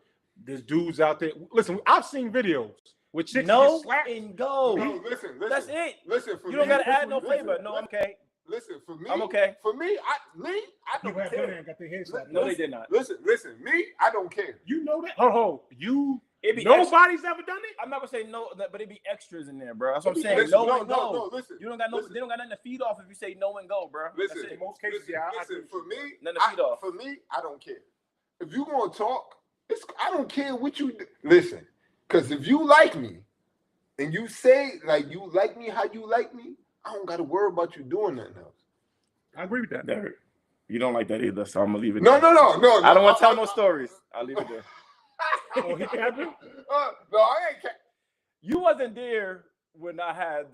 there's dudes out there. Listen, I've seen videos with chicks get slapped. And go. No, listen. That's it. Listen, for You don't me, gotta add no flavor. No, I'm okay. Listen, for me, I'm okay. For me, I don't care. Got their head slapped. No, they did not. Listen, me, I don't care. You know that? Hold. It be Nobody's ever done it? I'm not gonna say no, but it be extras in there, bro. That's what I'm saying. Listen, No and go. no, listen. You don't got listen. They don't got nothing to feed off if you say no and go, bro. Listen, That's it. most cases, listen, yeah, I listen, agree for with me, Nothing to feed off. For me, I don't care. If you gonna talk, I don't care what you do. Listen, because if you like me and you say like you like me how you like me, I don't gotta worry about you doing nothing else. I agree with that. Derek, you don't like that either, so I'm gonna leave it. No. I don't want to tell no stories. I'll leave it there. Oh, he capping? No, I ain't care. You wasn't there when I had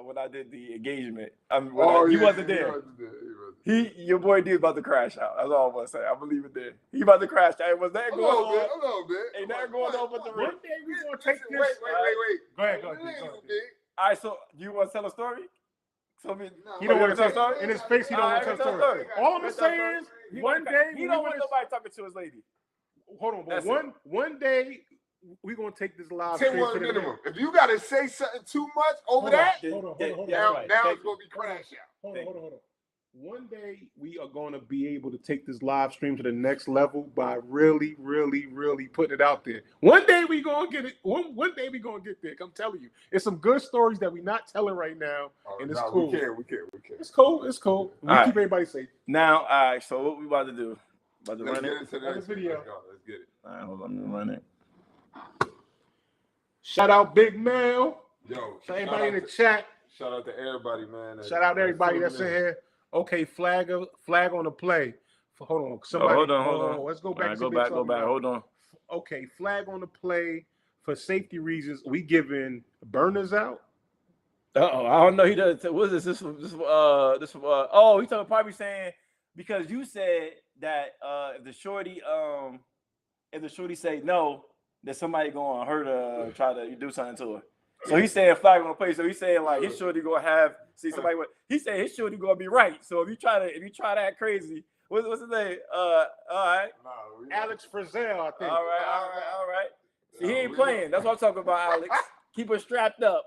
when I did the engagement. You wasn't there. Your boy D was about to crash out. That's all I'm gonna say. I believe it there. He about to crash out. Was that going on? A little bit. Ain't nothing going on but the ring. One day we gonna take this. Wait. Go ahead. All right, so do you want to tell a story? He don't want to tell a tell story. In his face, he don't want to tell a story. All I'm gonna say is, one day he don't want nobody talking to his lady. Hold on, but one day we're gonna take this live 10 stream word to the minimum. If you gotta say something too much over that, hold on. now it's gonna be crash out. Hold on. One day we are gonna be able to take this live stream to the next level by really, really, really putting it out there. One day we gonna get it. One day we gonna get there. I'm telling you, it's some good stories that we're not telling right now, and it's cool. We care. It's cool. We keep everybody safe. Now, all right. So what we about to do? About to Let's run get it. into the next video. Let's get it. All right, hold on. Let me run it. Shout out Big Mel. Yo, Shout everybody in the chat. Shout out to everybody, man. Shout out to everybody that's in here. Okay, flag on the play. Hold on. Somebody, hold on. Let's go back. Right, go back. Hold on. Okay, flag on the play. For safety reasons, we giving burners out. I don't know. He does. What is this? This. Oh, he's talking probably saying because you said that if the shorty say no, that somebody gonna hurt her, try to do something to her. So he's saying flag gonna play. So he's saying like his shorty gonna see somebody. He said his shorty gonna be right. So if you try that crazy, what's his name? All right, Alex Frizzell, I think. All right. See, he ain't playing. That's what I'm talking about, Alex. Keep her strapped up.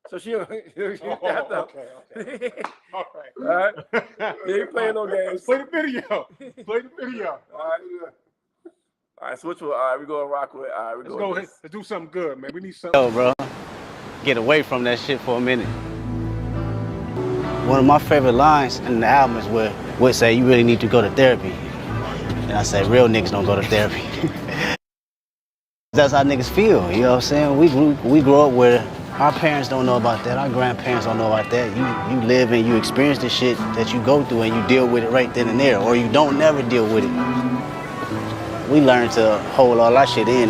So she'll strapped up. Okay. All All right. He ain't playing no games. Play the video. All right. So which one? All right, we gonna rock with. All right, let's go ahead. Let's do something good, man. We need something. Yo, bro, get away from that shit for a minute. One of my favorite lines in the album is where Whit say, "You really need to go to therapy," and I say, "Real niggas don't go to therapy." That's how niggas feel. You know what I'm saying? We grew up where our parents don't know about that. Our grandparents don't know about that. You live and you experience the shit that you go through and you deal with it right then and there, or you don't never deal with it. We learned to hold all our shit in.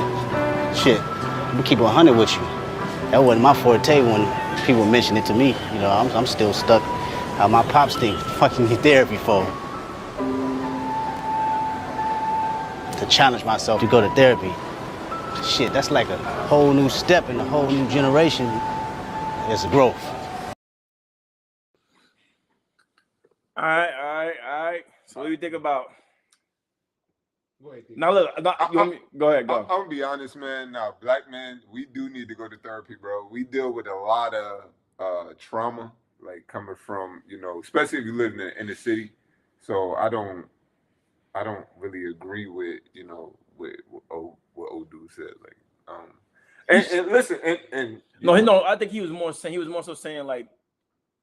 Shit, I'm keep 100 with you. That wasn't my forte when people mention it to me. You know, I'm still stuck. How my pops think fucking need therapy for. To challenge myself to go to therapy. Shit, that's like a whole new step in a whole new generation. It's growth. All right. So what do you think about? Now look, go ahead. I'm gonna be honest, man. Now, black men, we do need to go to therapy, bro. We deal with a lot of trauma, like coming from, especially if you live in the inner city. So I don't really agree with, what old dude said. Like, and listen, and no, I think he was more so saying like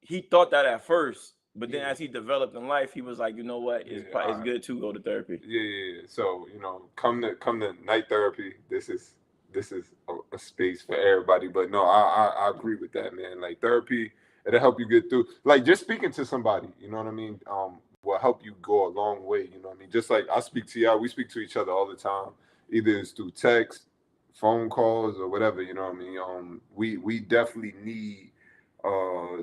he thought that at first. But then as he developed in life, he was like, you know what, it's good to go to therapy. Yeah. So, come to night therapy. This is a space for everybody. But no, I agree with that, man. Like therapy, it'll help you get through. Like just speaking to somebody, you know what I mean? Will help you go a long way, you know what I mean? Just like I speak to y'all, we speak to each other all the time. Either it's through text, phone calls, or whatever, you know what I mean? We definitely need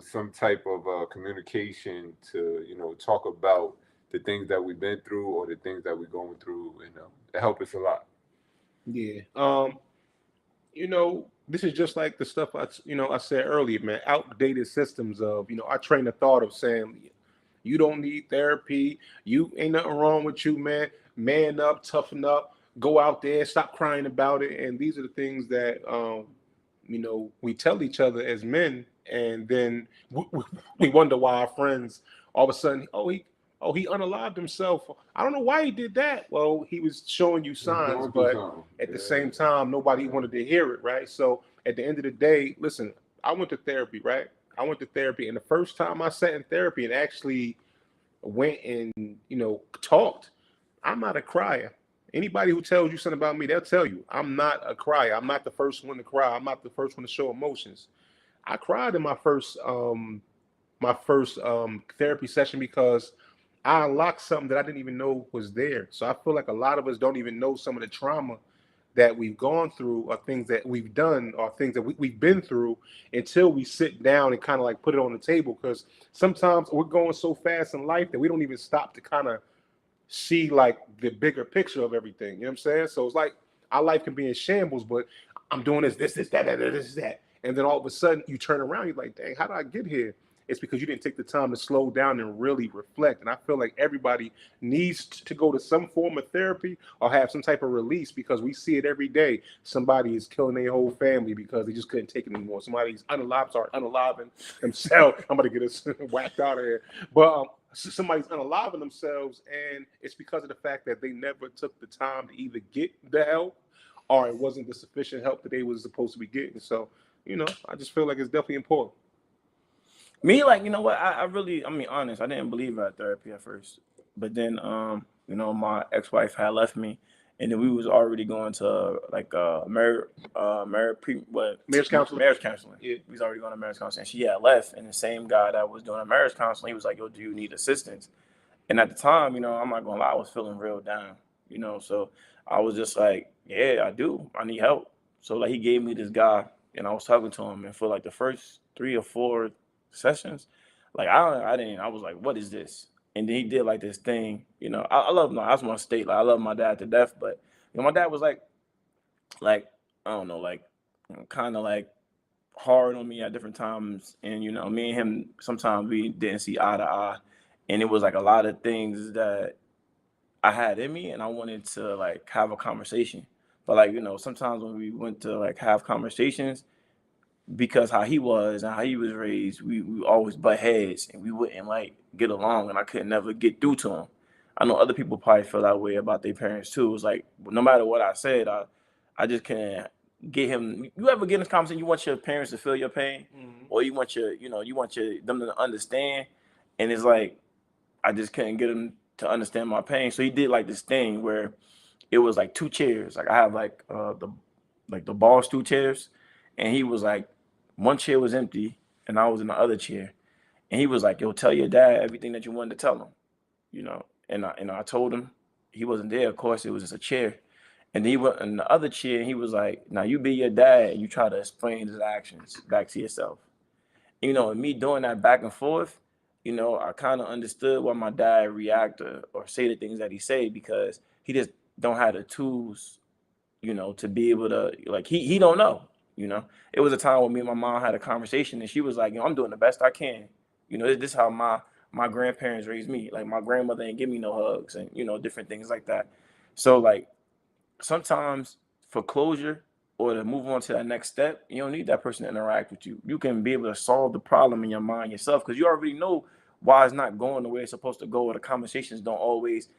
some type of communication to talk about the things that we've been through or the things that we're going through, and it helps us a lot. Yeah. This is just like the stuff I said earlier, man. Outdated systems of I train the thought of saying you don't need therapy, you ain't nothing wrong with you, man. Man up, toughen up, go out there, stop crying about it. And these are the things that we tell each other as men. And then we wonder why our friends all of a sudden, he unalived himself. I don't know why he did that. Well, he was showing you signs, but at the same time, nobody wanted to hear it, right? So at the end of the day, listen, I went to therapy, right? And the first time I sat in therapy and actually went and talked, I'm not a crier. Anybody who tells you something about me, they'll tell you I'm not a crier. I'm not the first one to cry. I'm not the first one to show emotions. I cried in my first therapy session because I unlocked something that I didn't even know was there. So I feel like a lot of us don't even know some of the trauma that we've gone through, or things that we've done, or things that we've been through, until we sit down and kind of like put it on the table. Because sometimes we're going so fast in life that we don't even stop to kind of see like the bigger picture of everything. You know what I'm saying? So it's like our life can be in shambles, but I'm doing this, that. And then all of a sudden you turn around, you're like, dang, how did I get here? It's because you didn't take the time to slow down and really reflect. And I feel like everybody needs to go to some form of therapy or have some type of release, because we see it every day. Somebody is killing their whole family because they just couldn't take it anymore. Somebody's unaliving themselves. I'm going to get us whacked out of here. But somebody's unaliving themselves, and it's because of the fact that they never took the time to either get the help, or it wasn't the sufficient help that they was supposed to be getting. So, I just feel like it's definitely important. Me, like, I mean, honest, I didn't believe in therapy at first. But then, my ex-wife had left me, and then we was already going to like marriage counseling. Yeah, we was already going to marriage counseling. And she had left, and the same guy that was doing a marriage counseling, he was like, "Yo, do you need assistance?" And at the time, I'm not gonna lie, I was feeling real down. So I was just like, "Yeah, I do. I need help." So like, he gave me this guy, and I was talking to him, and for like the first 3 or 4 sessions, like I was like, "What is this?" And then he did like this thing, you know. I love my, I just want to state, like, I love my dad to death, but you know, my dad was like I don't know, like kind of like hard on me at different times, and you know, me and him sometimes we didn't see eye to eye, and it was like a lot of things that I had in me, and I wanted to like have a conversation, but like you know, sometimes when we went to like have conversations, because how he was and how he was raised, we always butt heads and we wouldn't like get along, and I could never get through to him. I know other people probably feel that way about their parents too. It's like no matter what I said, I just can't get him. You ever get in this conversation? You want your parents to feel your pain, or you want your, you know, you want them to understand, and it's like I just couldn't get him to understand my pain. So he did like this thing where it was like two chairs. Like I have like the ball stool chairs, and he was like, one chair was empty and I was in the other chair, and he was like, "Yo, tell your dad everything that you wanted to tell him," you know. And I told him. He wasn't there, of course. It was just a chair. And he went in the other chair, and he was like, "Now you be your dad and you try to explain his actions back to yourself." You know, and me doing that back and forth, you know, I kind of understood why my dad react or say the things that he say, because he just don't have the tools, you know, to be able to, like, he don't know, you know. It was a time when me and my mom had a conversation, and she was like, "You know, I'm doing the best I can." You know, this is how my grandparents raised me. Like my grandmother ain't give me no hugs and, you know, different things like that. So like sometimes for closure or to move on to that next step, you don't need that person to interact with you. You can be able to solve the problem in your mind yourself, because you already know why it's not going the way it's supposed to go, or the conversations don't always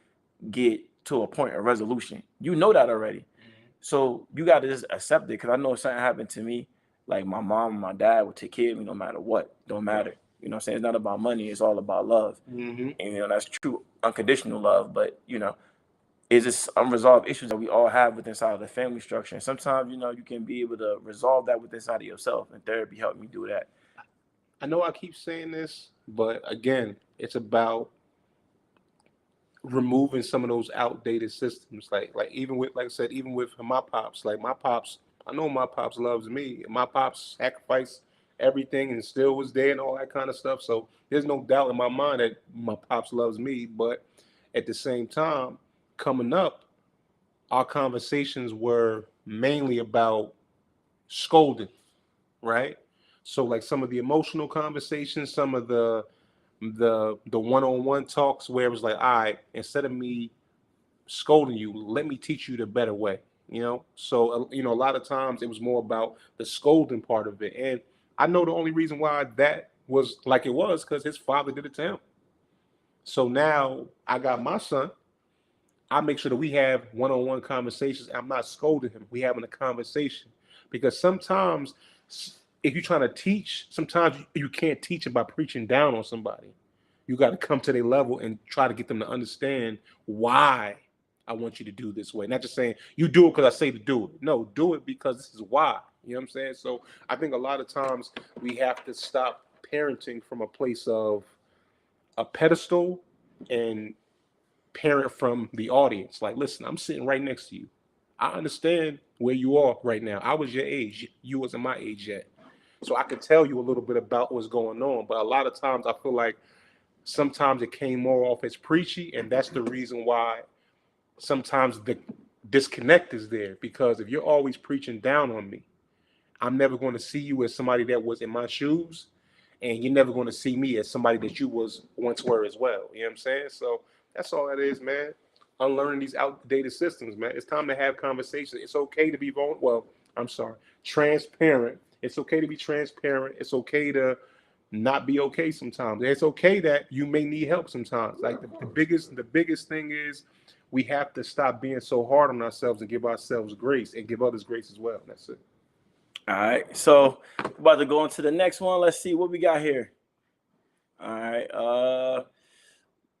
get to a point of resolution. You know that already. So you got to just accept it, because I know if something happened to me, like my mom and my dad would take care of me no matter what. Don't matter. You know what I'm saying? It's not about money. It's all about love. And, you know, that's true unconditional love. But, you know, it's just unresolved issues that we all have within inside of the family structure. And sometimes, you know, you can be able to resolve that within inside of yourself. And therapy helped me do that. I know I keep saying this, but again, it's about removing some of those outdated systems. Like even with, like I said, even with my pops, like my pops, I know my pops loves me. My pops sacrificed everything and still was there and all that kind of stuff. So there's no doubt in my mind that my pops loves me. But at the same time, coming up, our conversations were mainly about scolding, right? So like some of the emotional conversations, some of the one-on-one talks where it was like, all right, instead of me scolding you, let me teach you the better way, you know? So, you know, a lot of times it was more about the scolding part of it. And I know the only reason why that was like it was because his father did it to him. So now I got my son. I make sure that we have one-on-one conversations. I'm not scolding him. We having a conversation, because sometimes if you're trying to teach, sometimes you can't teach it by preaching down on somebody. You got to come to their level and try to get them to understand why I want you to do this way. Not just saying you do it because I say to do it. No, do it because this is why. You know what I'm saying? So I think a lot of times we have to stop parenting from a place of a pedestal and parent from the audience. Like, listen, I'm sitting right next to you. I understand where you are right now. I was your age. You wasn't my age yet. So I could tell you a little bit about what's going on. But a lot of times I feel like sometimes it came more off as preachy. And that's the reason why sometimes the disconnect is there. Because if you're always preaching down on me, I'm never going to see you as somebody that was in my shoes. And you're never going to see me as somebody that you once were as well. You know what I'm saying? So that's all that is, man. Unlearning these outdated systems, man. It's time to have conversations. It's okay to be transparent. It's okay to be transparent. It's okay to not be okay sometimes. It's okay that you may need help sometimes. Like the biggest thing is we have to stop being so hard on ourselves and give ourselves grace and give others grace as well. That's it. All right. So about to go into the next one. Let's see what we got here. All right.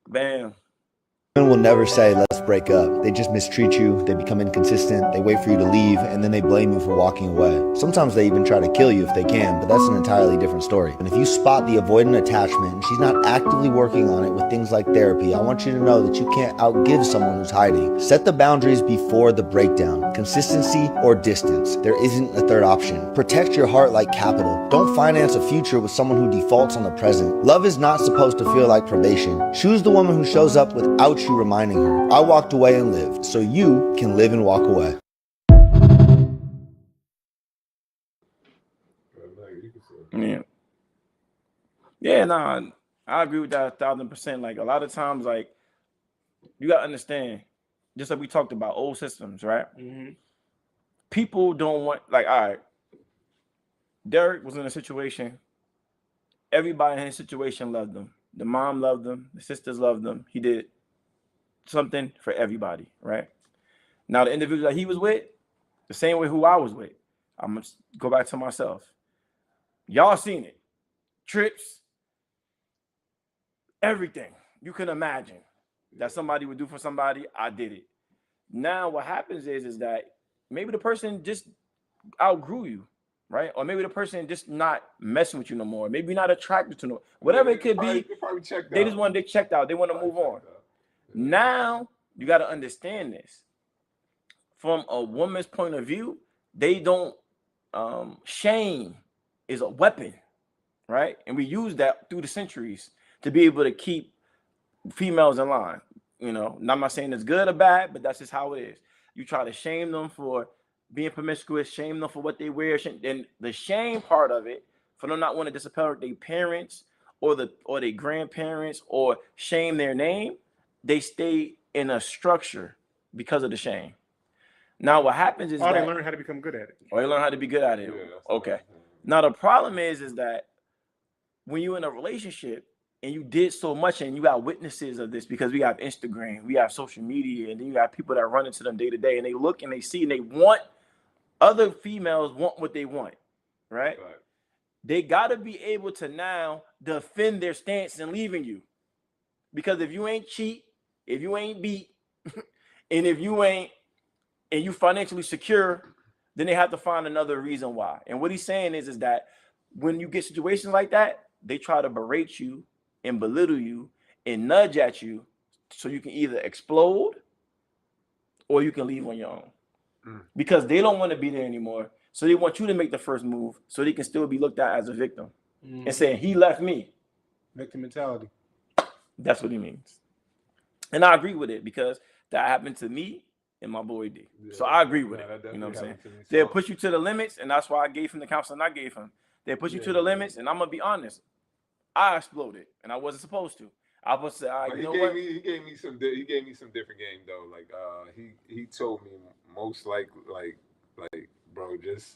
Bam. Women will never say, let's break up. They just mistreat you, they become inconsistent, they wait for you to leave, and then they blame you for walking away. Sometimes they even try to kill you if they can, but that's an entirely different story. And if you spot the avoidant attachment and she's not actively working on it with things like therapy, I want you to know that you can't outgive someone who's hiding. Set the boundaries before the breakdown. Consistency or distance. There isn't a third option. Protect your heart like capital. Don't finance a future with someone who defaults on the present. Love is not supposed to feel like probation. Choose the woman who shows up without you reminding her. I walked away and lived, so you can live and walk away. Yeah, nah, I agree with that 1,000%. Like a lot of times, like you gotta understand, just like we talked about old systems, right? People don't want, like, all right, Derek was in a situation. Everybody in his situation loved him. The mom loved him. The sisters loved him. He did something for everybody, right? Now the individual that he was with, the same way who I was with. I'm gonna go back to myself. Y'all seen it. Trips, everything you can imagine that somebody would do for somebody, I did it. Now what happens is that maybe the person just outgrew you, right? Or maybe the person just not messing with you no more. Maybe not attracted to no, whatever it could be. They just want to get checked out. They want to move on. Now you got to understand this. From a woman's point of view, they don't shame is a weapon, right? And we use that through the centuries to be able to keep females in line. You know, I'm not saying it's good or bad, but that's just how it is. You try to shame them for being promiscuous, shame them for what they wear, and the shame part of it, for them not wanting to disappoint their parents or their grandparents or shame their name, they stay in a structure because of the shame. Now what happens is they learn how to become good at it. Or they learn how to be good at it. Okay. Now the problem is that when you're in a relationship and you did so much and you got witnesses of this, because we have Instagram, we have social media, and then you got people that run into them day to day, and they look and they see and they want, other females want what they want, right? They got to be able to now defend their stance in leaving you. Because if you ain't cheat, if you ain't beat, and if you ain't, and you financially secure, then they have to find another reason why. And what he's saying is that when you get situations like that, they try to berate you and belittle you and nudge at you so you can either explode or you can leave on your own. Because they don't want to be there anymore. So they want you to make the first move so they can still be looked at as a victim and saying, he left me. Victim mentality. That's what he means. And I agree with it because that happened to me and my boy D. So I agree with it. You know what I'm saying? They'll push you to the limits, and that's why I gave him the counseling I gave him. They push you to the limits, and I'm gonna be honest. I exploded, and I wasn't supposed to. I was say, all right, you know what? He gave me some different game though. Like he told me most like bro, just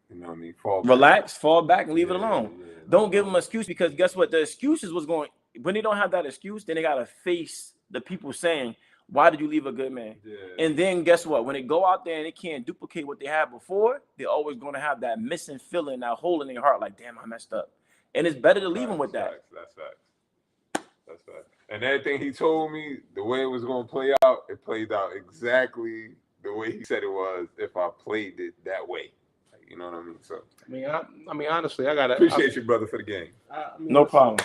you know what I mean, fall back and leave it alone. Don't give them an excuse, because guess what? The excuses was going, when they don't have that excuse, then they gotta face the people saying, why did you leave a good man? And then guess what? When they go out there and they can't duplicate what they had before, they're always going to have that missing feeling, that hole in their heart, like, damn, I messed up. And it's better to leave them with that. That's facts. And everything he told me, the way it was going to play out, it played out exactly the way he said it was if I played it that way. Like, you know what I mean? So I mean, honestly, I gotta appreciate you, brother, for the game. No problem.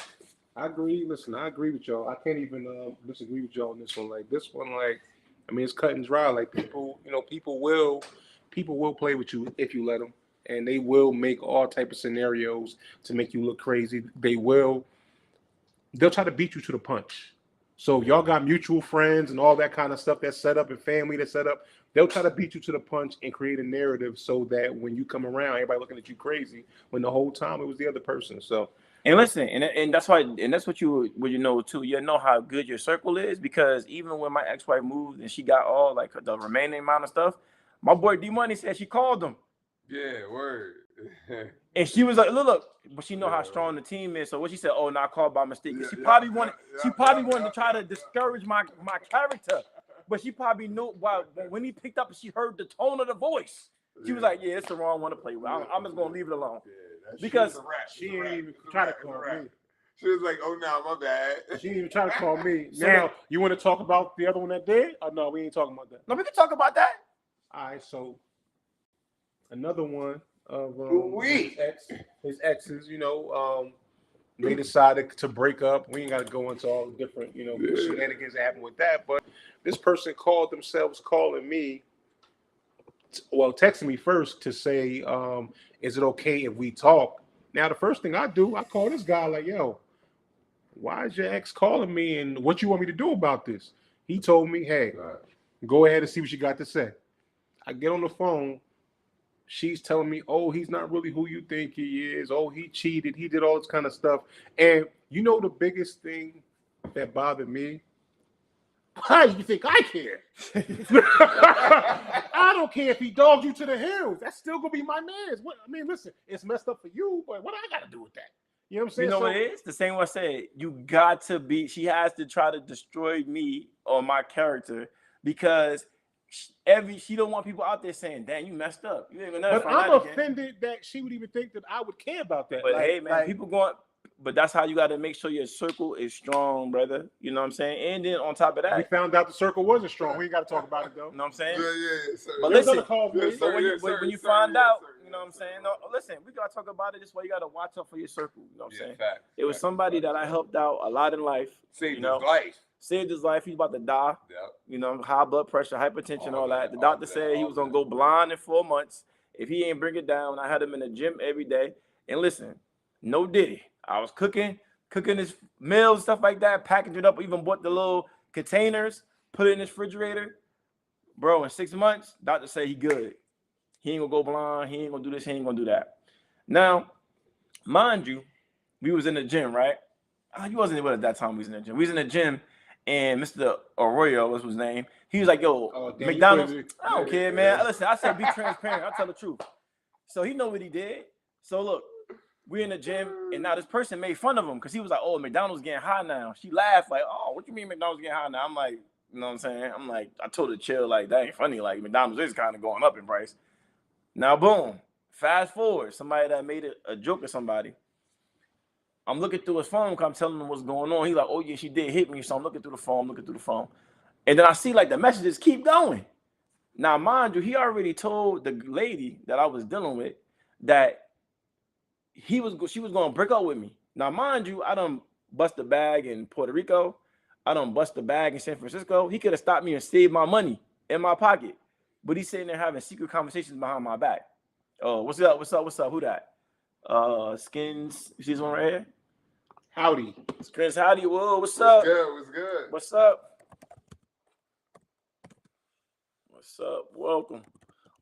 I agree. Listen, I agree with y'all. I can't even disagree with y'all on this one. Like this one, like I mean, it's cut and dry. Like people, you know, people will play with you if you let them, and they will make all type of scenarios to make you look crazy. They'll try to beat you to the punch. So if y'all got mutual friends and all that kind of stuff that's set up, and family that's set up, they'll try to beat you to the punch and create a narrative so that when you come around, everybody looking at you crazy when the whole time it was the other person. So. And listen, and that's why, and that's what you know too. You know how good your circle is, because even when my ex-wife moved and she got all like the remaining amount of stuff, my boy D Money said she called him. Yeah, word. And she was like, look, but she know how strong the team is. So what she said, oh, no, I called by mistake. She probably wanted to try to discourage my character, but she probably knew why. When he picked up, she heard the tone of the voice. She was like, yeah, it's the wrong one to play with. I'm just gonna leave it alone. Because she ain't even try to call me. She was like, "Oh no, my bad." She didn't even try to call me. Now, you want to talk about the other one that did? Oh no, we ain't talking about that. No, we can talk about that. All right, so another one of his exes, they decided to break up. We ain't got to go into all the different, shenanigans that happened with that. But this person calling me, texting me first to say, is it okay if we talk? Now, the first thing I do, I call this guy like, yo, why is your ex calling me and what you want me to do about this? He told me, hey, go ahead and see what you got to say. I get on the phone. She's telling me, oh, he's not really who you think he is. Oh, he cheated. He did all this kind of stuff. And you know the biggest thing that bothered me? Why do you think I care? I don't care if he dogs you to the hills. That's still going to be my man's. Listen, it's messed up for you, but what I got to do with that? You know what I'm saying? You know what it is? The same way I said, she has to try to destroy me or my character because she don't want people out there saying, "Damn, you messed up." You ain't gonna never find I'm out offended again. That she would even think that I would care about that. But hey, man, people going. But that's how you got to make sure your circle is strong, brother. You know what I'm saying? And then on top of that, we found out the circle wasn't strong. We ain't got to talk about it though. You know what I'm saying? Yeah. But listen, when you find out, you know what I'm saying? No, listen, we gotta talk about it. This way, you gotta watch out for your circle. You know what I'm saying? It was somebody that I helped out a lot in life. Saved his life. Saved his life. He's about to die. Yep. High blood pressure, hypertension, all that. The doctor said he was gonna go blind in 4 months if he ain't bring it down. I had him in the gym every day. And listen, no diddy. I was cooking his meals, stuff like that, packaged it up, even bought the little containers, put it in his refrigerator. Bro, in 6 months, doctor say he good. He ain't gonna go blind. He ain't gonna do this. He ain't gonna do that. Now, mind you, we was in the gym, right? You wasn't with at that time. We was in the gym. We was in the gym, and Mr. Arroyo was his name. He was like, "Yo, McDonald's." I don't care, man. Listen, I said be transparent. I tell the truth. So he know what he did. So look, we in the gym, and now this person made fun of him because he was like, "Oh, McDonald's getting high now." She laughed like, "Oh, what you mean McDonald's getting high now?" I'm like, you know what I'm saying? I'm like, I told her to chill. Like that ain't funny. Like McDonald's is kind of going up in price. Now, boom. Fast forward, somebody that made it a joke of somebody. I'm looking through his phone because I'm telling him what's going on. He's like, "Oh yeah, she did hit me." So I'm looking through the phone, and then I see like the messages keep going. Now, mind you, he already told the lady that I was dealing with that she was going to break up with me. Now, mind you, I done bust a bag in Puerto Rico. I done bust a bag in San Francisco. He could have stopped me and saved my money in my pocket. But he's sitting there having secret conversations behind my back. Oh, what's up? Who that? Skins. You see this one right here? Howdy. Skins, howdy. Whoa, what's up? What's good? What's up? What's up?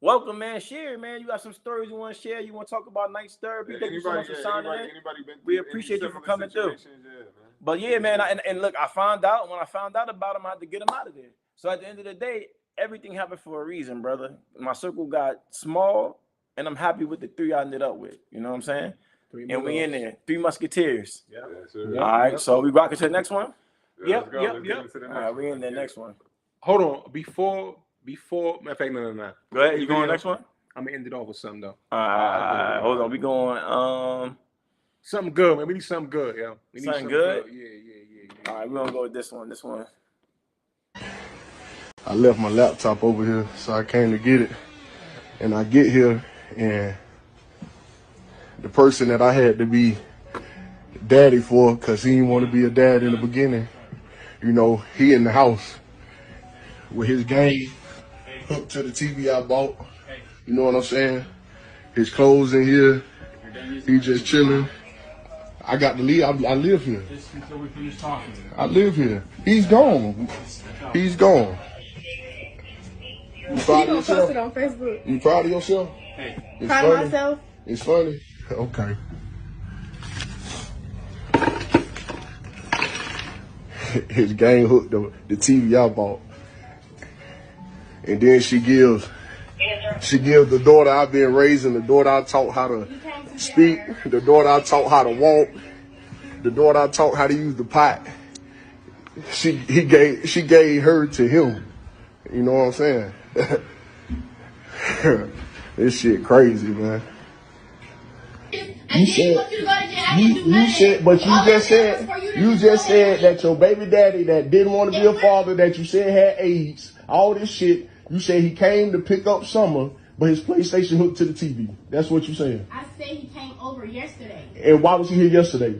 Welcome, man. Share, man. You got some stories you want to share? You want to talk about Night Therapy? Thank you so much for signing in. We appreciate you for coming through. But yeah, man. And look, when I found out about him, I had to get him out of there. So at the end of the day, everything happened for a reason, brother. My circle got small, and I'm happy with the 3 I ended up with. You know what I'm saying? And we in there, 3 musketeers. Yeah. All right, so we rocking to the next one. Yep. All right, we in the next one. Hold on, before. Matter of fact, no. Go ahead. You going next one? I'm gonna end it off with something though. All right, hold on. We going something good, man. We need something good, yo. We need something good. Yeah. All right, we're gonna go with this one. I left my laptop over here, so I came to get it. And I get here, and the person that I had to be daddy for, because he didn't want to be a dad in the beginning, he in the house with his game hooked to the TV I bought. You know what I'm saying? His clothes in here. He just chilling. I got to leave. I live here. Just until we finish talking. I live here. He's gone. He's gone. You proud of yourself? Post it on Facebook. You proud of yourself? Hey. Proud of myself. It's funny? Okay. His gang hooked the TV I bought. And then she gives the daughter I've been raising, the daughter I taught how to speak, the daughter I taught how to walk, the daughter I taught how to use the pot. She gave her to him. You know what I'm saying? This shit crazy, man. You just said that your baby daddy that didn't want to be a father, that you said had AIDS, all this shit. You said he came to pick up Summer, but his PlayStation hooked to the TV. That's what you saying. I said he came over yesterday. And why was he here yesterday?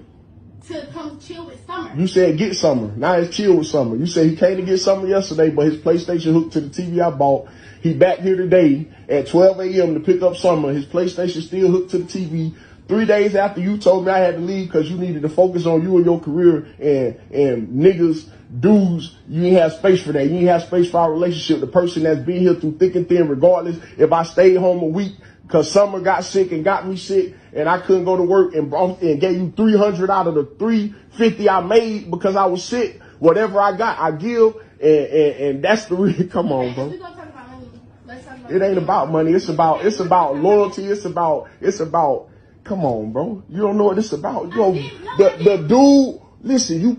To come chill with Summer. You said get Summer. Now it's chill with Summer. You said he came to get Summer yesterday, but his PlayStation hooked to the TV I bought. He back here today at 12 a.m. to pick up Summer. His PlayStation still hooked to the TV. 3 days after you told me I had to leave because you needed to focus on you and your career, and niggas, dudes, you ain't have space for that. You ain't have space for our relationship. The person that's been here through thick and thin, regardless if I stayed home a week because Summer got sick and got me sick and I couldn't go to work and gave you 300 out of the 350 I made because I was sick. Whatever I got, I give, and that's the reason. Come on, bro. It ain't about money. It's about loyalty. It's about. Come on, bro. You don't know what it's about. Yo, the dude. Listen, you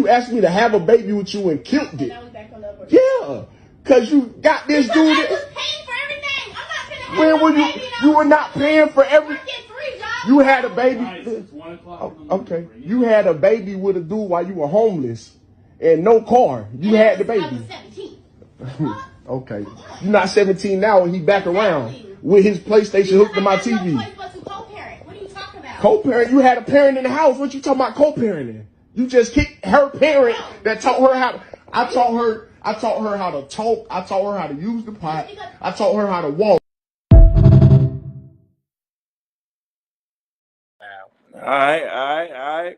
asked me to have a baby with you and killed it. Yeah, cause you got this dude. I was paying for everything. I'm not gonna have When were you? You were not paying for everything. You had a baby. Okay, you had a baby with a dude while you were homeless and no car. You had the baby. I was 17. Okay, you're not 17 now, and he back around with his PlayStation hooked to my TV. What are you talking about? Co-parent, you had a parent in the house. What you talking about co-parenting? You just kicked her parent that taught her how. I taught her how to talk. I taught her how to use the pot. I taught her how to walk. All right.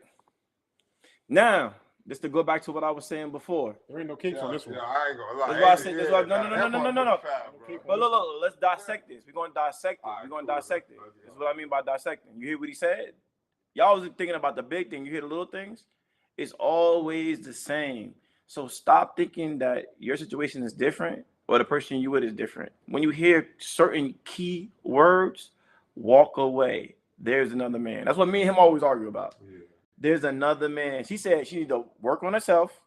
Now, just to go back to what I was saying before. There ain't no kinks on this one. Yeah, I ain't gonna lie. That's why I said. No. But look, let's dissect this. We're gonna dissect it. That's what I mean by dissecting. You hear what he said? Y'all was thinking about the big thing. You hear the little things? It's always the same. So stop thinking that your situation is different or the person you with is different. When you hear certain key words, walk away. There's another man. That's what me and him always argue about. Yeah. There's another man. She said she need to work on herself.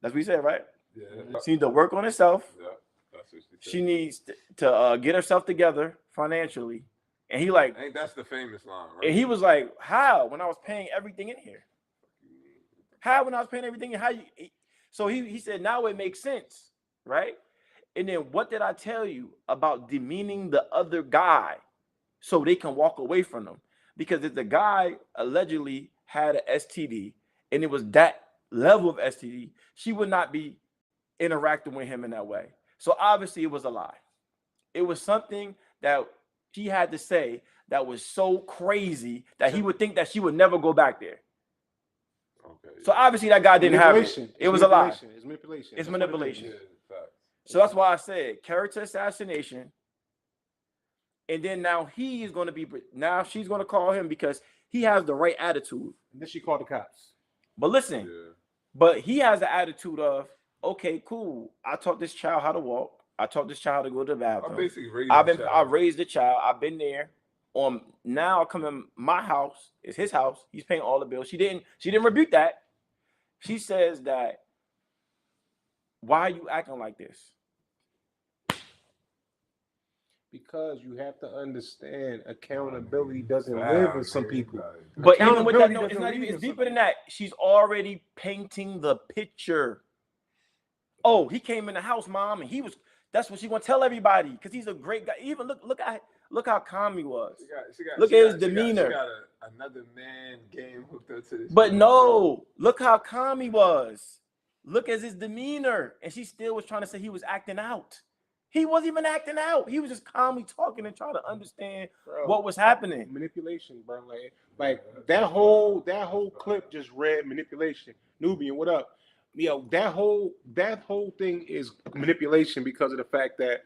That's what he said, right? Yeah. She needs to work on herself. Yeah. That's what she needs to get herself together financially. And he like, ain't that's the famous line, right? And he was like, how? When I was paying everything in here. How when I was paying everything in? How you? So he said, now it makes sense, right? And then what did I tell you about demeaning the other guy so they can walk away from them? Because if the guy allegedly had an STD and it was that level of STD, she would not be interacting with him in that way. So obviously it was a lie. It was something that she had to say that was so crazy that he would think that she would never go back there. Okay. So obviously that guy didn't have it. It was a lie. It's manipulation. It's manipulation. So that's why I said character assassination. And then now he is going to be, now she's going to call him because he has the right attitude. And then she called the cops. But listen, but he has the attitude of, okay, cool. I taught this child how to walk. I taught this child how to go to the bathroom. I raised the child. I've been there. Now I come in my house. It's his house. He's paying all the bills. She didn't rebuke that. She says that, why are you acting like this? Because you have to understand accountability doesn't live in some people. But even with that, no, it's not even, it's deeper than that. She's already painting the picture. Oh, he came in the house, mom, and that's what she want to tell everybody because he's a great guy. Even look how calm he was. Look at his demeanor. She got another man game hooked up to this. But no, look how calm he was. Look at his demeanor. And she still was trying to say he was acting out. He wasn't even acting out. He was just calmly talking and trying to understand what was happening. Manipulation, bro. Like that whole clip just read manipulation. Nubian, what up? Yo, that whole thing is manipulation because of the fact that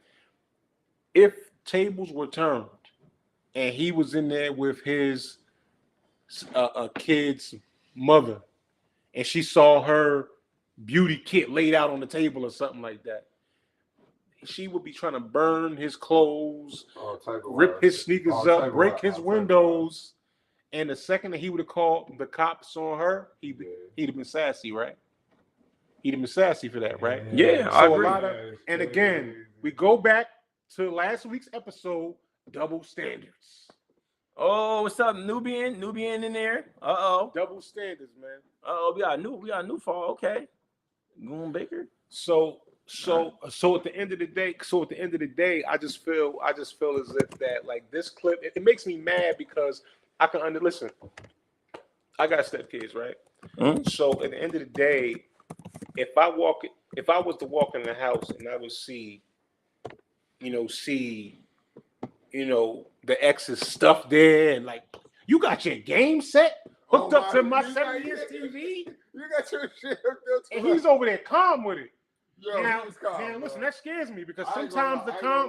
if tables were turned and he was in there with his kid's mother and she saw her beauty kit laid out on the table or something like that, she would be trying to burn his clothes, rip his sneakers up, break his windows. And the second that he would have called the cops on her, he'd have been sassy, right? He'd have been sassy for that, right? Yeah, so I agree. And again, we go back to last week's episode, double standards. Oh, what's up, Nubian? Nubian in there. Double standards, man. We got a new fall. Okay. Goon Baker. So at the end of the day, I just feel as if that like this clip, it makes me mad because I can listen. I got stepkids, right? Mm-hmm. So at the end of the day, if I was to walk in the house and I would see the ex's stuff there, and like, you got your game set hooked up to my 7-inch TV. You got your shit hooked up to And he's over there calm with it. Yo, now, listen, that scares me because sometimes the calm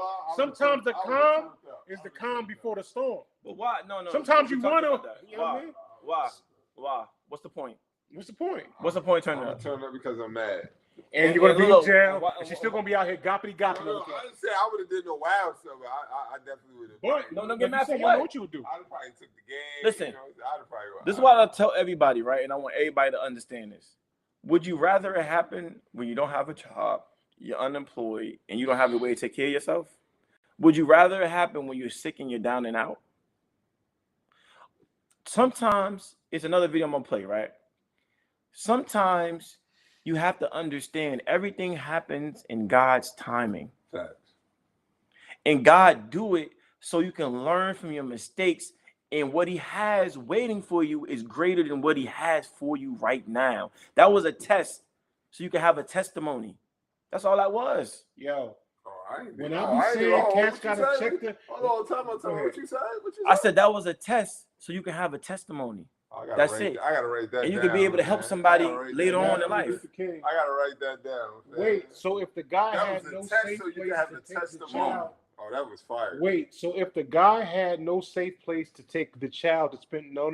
is the calm before the storm. But why? No. Sometimes you want to. You know what I mean? Why? What's the point? What's the point? What's the point turning up? Turn up because I'm mad. And you're gonna be in jail. And she's still gonna be out here goppity. No, I didn't say I would have did no wild stuff. But I definitely would have. But don't get mad for what? what? What you would do? I'd probably took the game. Listen, I'd probably. This is why I tell everybody, right? And I want everybody to understand this. Would you rather it happen when you don't have a job, you're unemployed, and you don't have a way to take care of yourself? Would you rather it happen when you're sick and you're down and out? Sometimes, it's another video I'm gonna play, right? Sometimes you have to understand everything happens in God's timing. Facts. And God do it so you can learn from your mistakes, and what he has waiting for you is greater than what he has for you right now. That was a test so you can have a testimony. That's all that was. Yo. When I be saying cats gotta check the. Hold on, tell me what you said. I said that was a test so you can have a testimony. That's it. I gotta write that down. And you can be able to help somebody later on in life. I gotta write that down. Wait, so if the guy that had was no a test safe so you place can have to the take the testimony. child. Oh, that was fire. Wait, so if the guy had no safe place to take the child to spend, no.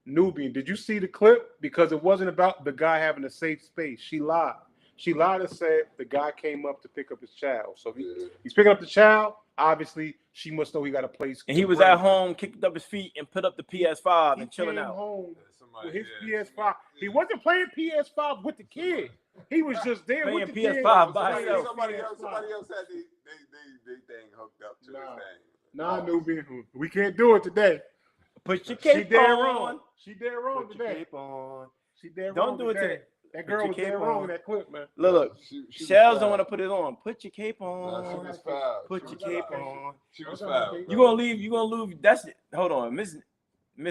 Nubian, did you see the clip? Because it wasn't about the guy having a safe space. She lied. She lied and said the guy came up to pick up his child. So he's picking up the child. Obviously, she must know he got a place. And he was at home, kicked up his feet, and put up the PS5 and chilling out. Home with his PS5. He wasn't playing PS5 with the kid. He was just there playing with the PS5 kid. by himself. Somebody else had they thing hooked up to his thing. Nah, Nubian, we can't do it today. Put your cape on. She dead wrong Put today. your cape on. She dead Don't wrong do it today. today. That girl was dead wrong in that clip, man. Look. She Shells don't want to put it on. Put your cape on. Nah, she was foul. Put your cape on. She was foul. You gonna leave. That's it. Hold on, Miss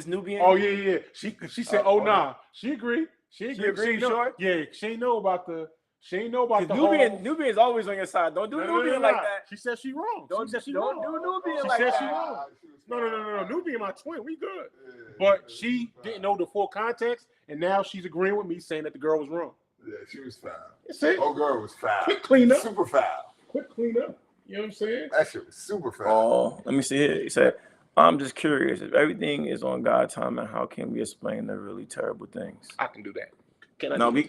Nubian. Oh yeah. She said, oh nah. She agreed. She agreed, know- sure? Yeah, she ain't know about the Nubian's always on your side. Don't do Nubian like that. She said she wrong. Don't she said she do wrong. Nubian She like said that. she wrong. No. Nubian my twin. We good. But she didn't know the full context, and now she's agreeing with me saying that the girl was wrong. Yeah, she was foul. That's it. Oh, girl was foul. Quick cleanup. Super foul. Quick cleanup. You know what I'm saying? That shit was super foul. Oh, let me see here. He said, I'm just curious. If everything is on God's time, and how can we explain the really terrible things? I can do that. Can I? No,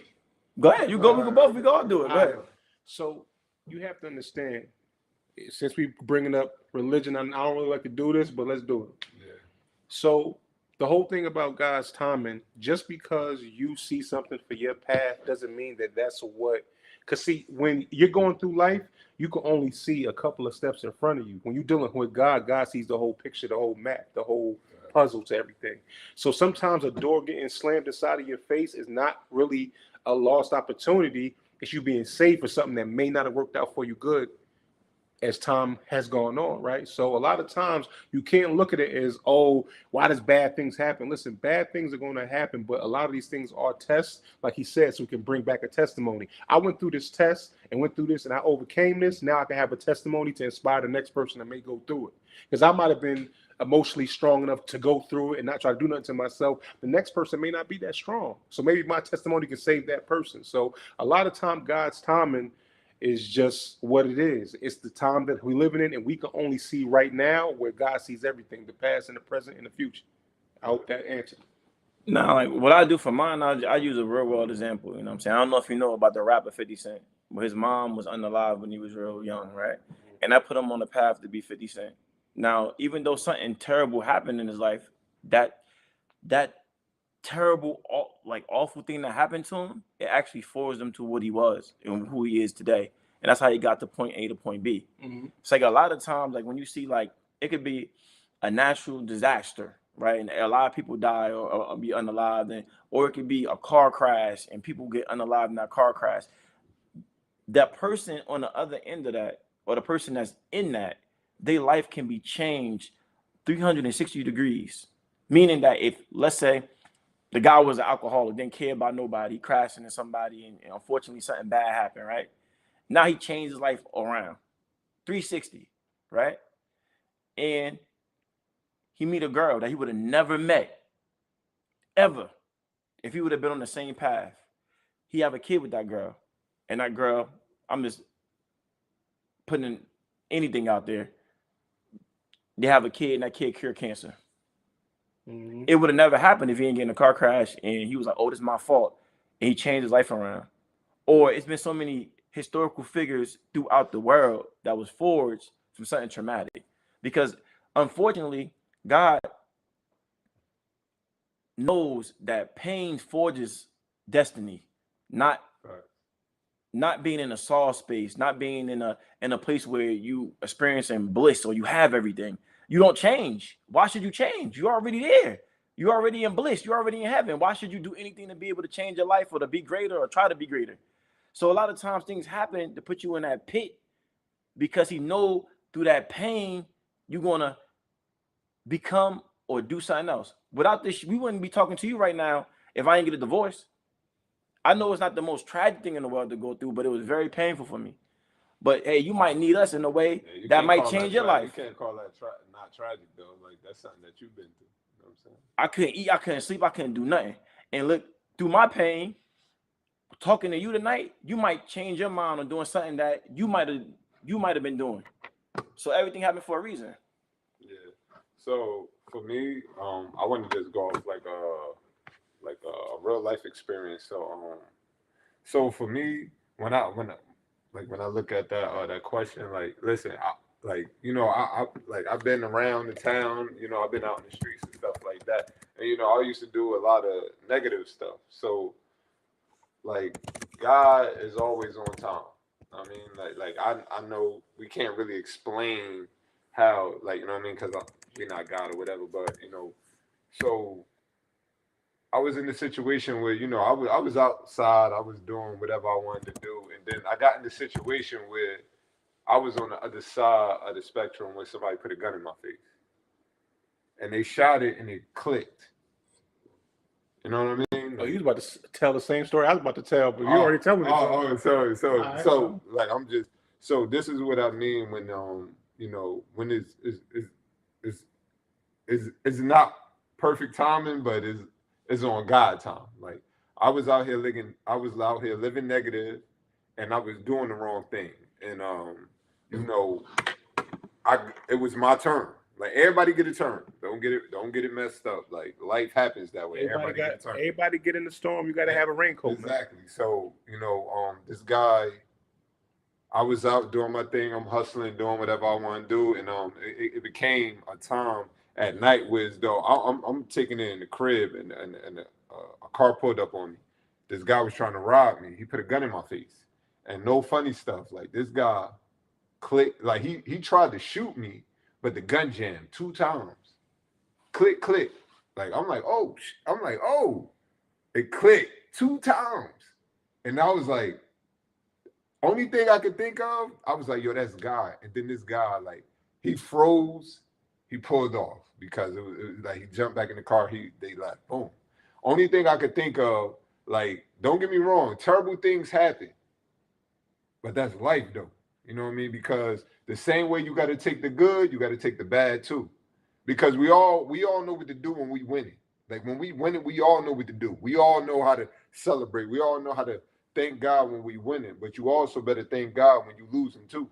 go ahead. You go. We can both. We can all do it. Go ahead. So you have to understand, since we bringing up religion, I don't really like to do this, but let's do it. Yeah. So the whole thing about God's timing, just because you see something for your path doesn't mean that that's what. Because see, when you're going through life, you can only see a couple of steps in front of you. When you're dealing with God, God sees the whole picture, the whole map, the whole puzzle to everything. So sometimes a door getting slammed inside of your face is not really a lost opportunity. It's you being saved for something that may not have worked out for you good as time has gone on, right? So a lot of times you can't look at it as, oh, why does bad things happen? Listen, bad things are going to happen, but a lot of these things are tests, like he said, so we can bring back a testimony. I went through this test and went through this and I overcame this. Now I can have a testimony to inspire the next person that may go through it. Because I might have been emotionally strong enough to go through it and not try to do nothing to myself. The next person may not be that strong. So maybe my testimony can save that person. So a lot of time, God's timing is just what it is. It's the time that we're living in, and we can only see right now where God sees everything, the past and the present and the future. I hope that answered. Now, like what I do for mine, I use a real world example. You know what I'm saying? I don't know if you know about the rapper 50 Cent, but his mom was unalive when he was real young, right? And I put him on the path to be 50 Cent. Now, even though something terrible happened in his life, that terrible, like awful thing that happened to him, it actually forced him to what he was and who he is today. And that's how he got to point A to point B. Mm-hmm. It's like a lot of times, like when you see, like, it could be a natural disaster, right? And a lot of people die or be unalived, or it could be a car crash and people get unalived in that car crash. That person on the other end of that, or the person that's in that, their life can be changed 360 degrees. Meaning that if, let's say, the guy was an alcoholic, didn't care about nobody, crashed into somebody, and unfortunately something bad happened, right? Now he changed his life around 360, right? And he meet a girl that he would have never met, ever, if he would have been on the same path. He have a kid with that girl. And that girl, I'm just putting anything out there, they have a kid and that kid cured cancer. Mm-hmm. It would have never happened if he didn't get in a car crash and he was like, oh, this is my fault. And he changed his life around. Or it's been so many historical figures throughout the world that was forged from something traumatic. Because unfortunately, God knows that pain forges destiny, not being in a soft space, not being in a place where you experiencing bliss or you have everything. You don't change. Why should you change? You're already there. You're already in bliss. You're already in heaven. Why should you do anything to be able to change your life or to be greater or try to be greater? So a lot of times things happen to put you in that pit because he know through that pain, you're going to become or do something else. Without this, we wouldn't be talking to you right now if I didn't get a divorce. I know it's not the most tragic thing in the world to go through, but it was very painful for me. But hey, you might need us in a way that might change your life. You can't call that not tragic though. Like that's something that you've been through. You know what I'm saying? I couldn't eat, I couldn't sleep, I couldn't do nothing. And look, through my pain, talking to you tonight, you might change your mind on doing something that you might have been doing. So everything happened for a reason. Yeah. So for me, I want to just go off like a real life experience. So for me, when I look at that question, like, listen, I've been around the town, I've been out in the streets and stuff like that, and I used to do a lot of negative stuff. So, like, God is always on time. I mean, I know we can't really explain how, because we're not God or whatever, but so. I was in a situation where, I was outside, I was doing whatever I wanted to do. And then I got in the situation where I was on the other side of the spectrum where somebody put a gun in my face. And they shot it and it clicked. You know what I mean? Oh, you was about to tell the same story I was about to tell, but you already telling me. So this is what I mean when when it's not perfect timing, but it's on God time. Like I was out here living negative, and I was doing the wrong thing. And it was my turn. Like everybody get a turn. Don't get it messed up. Like life happens that way. Everybody get in the storm. You got to have a raincoat. Exactly. Man. So this guy, I was out doing my thing. I'm hustling, doing whatever I want to do, and it became a time at night where I'm taking it in the crib, and a car pulled up on me. This guy was trying to rob me. He put a gun in my face, and no funny stuff. Like this guy clicked. Like he tried to shoot me, but the gun jammed 2 times. Click, click. Like I'm like, oh, it clicked 2 times, and I was like, only thing I could think of, I was like, yo, that's God. And then this guy, like, he froze. He pulled off because it was like he jumped back in the car. They left. Boom. Only thing I could think of, like, don't get me wrong, terrible things happen, but that's life though. You know what I mean? Because the same way you got to take the good, you got to take the bad too. Because we all know what to do when we win it. Like when we win it, we all know what to do. We all know how to celebrate. We all know how to thank God when we win it. But you also better thank God when you lose him too.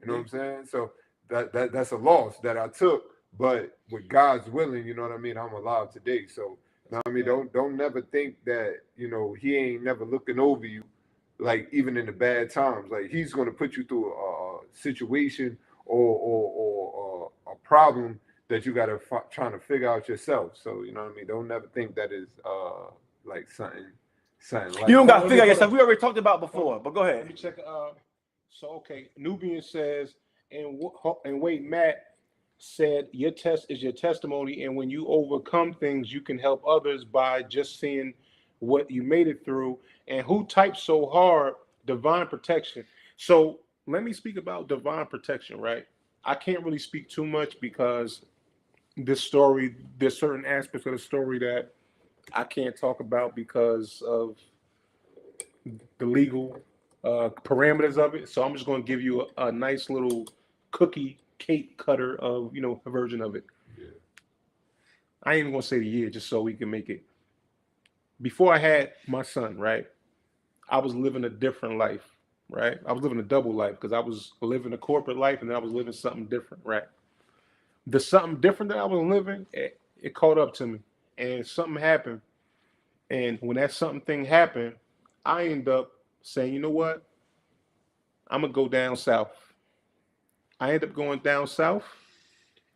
You know what I'm saying? So that's a loss that I took, but with God's willing, you know what I mean, I'm alive today. So, you know what I mean, don't never think that, he ain't never looking over you, like even in the bad times. Like he's going to put you through a situation or a problem that you got to trying to figure out yourself. So, you know what I mean, don't never think that is like something like you don't got to figure out yourself. We already talked about before, but go ahead. Let me check. So okay, Nubian says, and wait, Matt. said your test is your testimony, and when you overcome things, you can help others by just seeing what you made it through. And who types so hard? Divine protection. So let me speak about divine protection, right? I can't really speak too much because this story, there's certain aspects of the story that I can't talk about because of the legal parameters of it. So I'm just going to give you a nice little cookie cake cutter of, a version of it. Yeah. I ain't even going to say the year just so we can make it. Before I had my son, right, I was living a different life, right? I was living a double life because I was living a corporate life and then I was living something different, right? The something different that I was living, it caught up to me and something happened. And when that something happened, I ended up saying, you know what? I'm going to go down south. I ended up going down south.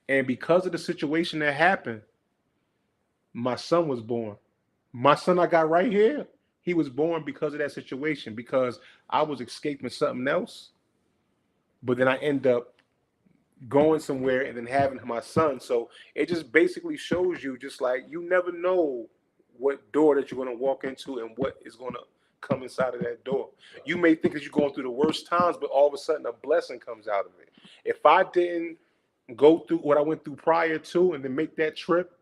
And because of the situation that happened, my son was born. My son I got right here, he was born because of that situation, because I was escaping something else. But then I end up going somewhere and then having my son. So it just basically shows you just like you never know what door that you're going to walk into and what is going to come inside of that door. You may think that you're going through the worst times, but all of a sudden a blessing comes out of it. If I didn't go through what I went through prior to and then make that trip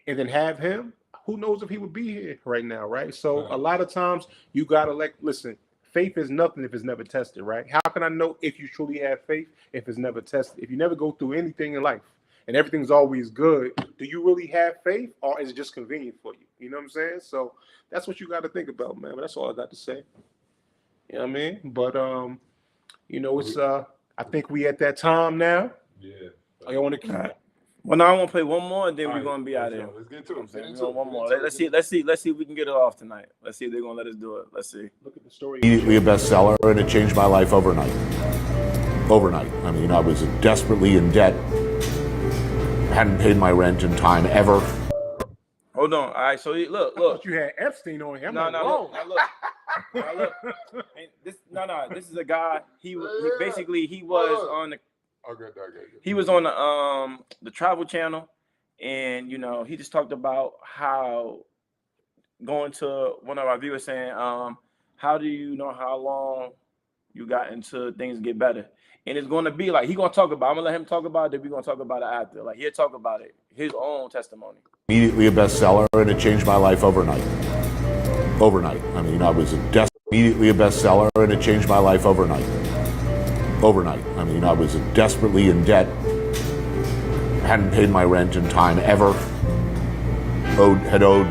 and then have him, who knows if he would be here right now, right? So a lot of times you got to listen, faith is nothing if it's never tested, right? How can I know if you truly have faith if it's never tested? If you never go through anything in life and everything's always good, do you really have faith or is it just convenient for you? You know what I'm saying? So that's what you got to think about, man. But that's all I got to say. You know what I mean? But, it's, I think we at that time now. Yeah. I want to keep. Well, now I want to play one more, and then we're gonna be out of here. Let's get to it. One more. Let's see if we can get it off tonight. Let's see if they're gonna let us do it. Let's see. Look at the story. Immediately a bestseller, and it changed my life overnight. Overnight. I mean, I was desperately in debt. Hadn't paid my rent in time ever. Hold on. All right. So look. I thought you had Epstein on him. No. Look. This is a guy. He was on the. He was on the Travel Channel, and he just talked about how going to one of our viewers saying, how do you know how long you got until things get better? And it's going to be like, I'm going to let him talk about it, then we're going to talk about it after. Like, he'll talk about it, his own testimony. Immediately a bestseller, and it changed my life overnight. Overnight. I mean, I was immediately a bestseller, and it changed my life overnight. Overnight. I mean, I was desperately in debt. Hadn't paid my rent in time ever. Had owed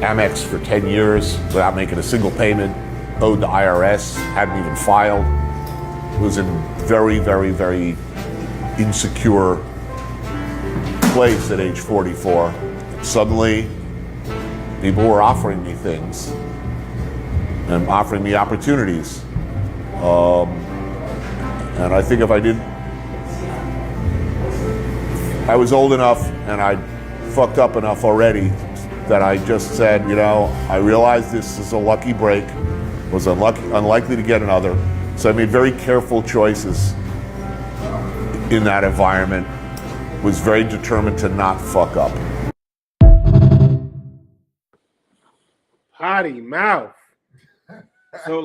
Amex for 10 years without making a single payment. Owed the IRS. Hadn't even filed. Was in very, very, very insecure place at age 44. Suddenly, people were offering me things and offering me opportunities. And I think if I was old enough and I fucked up enough already that I just said, I realized this is a lucky break, was unlikely to get another. So I made very careful choices in that environment, was very determined to not fuck up. Potty mouth. So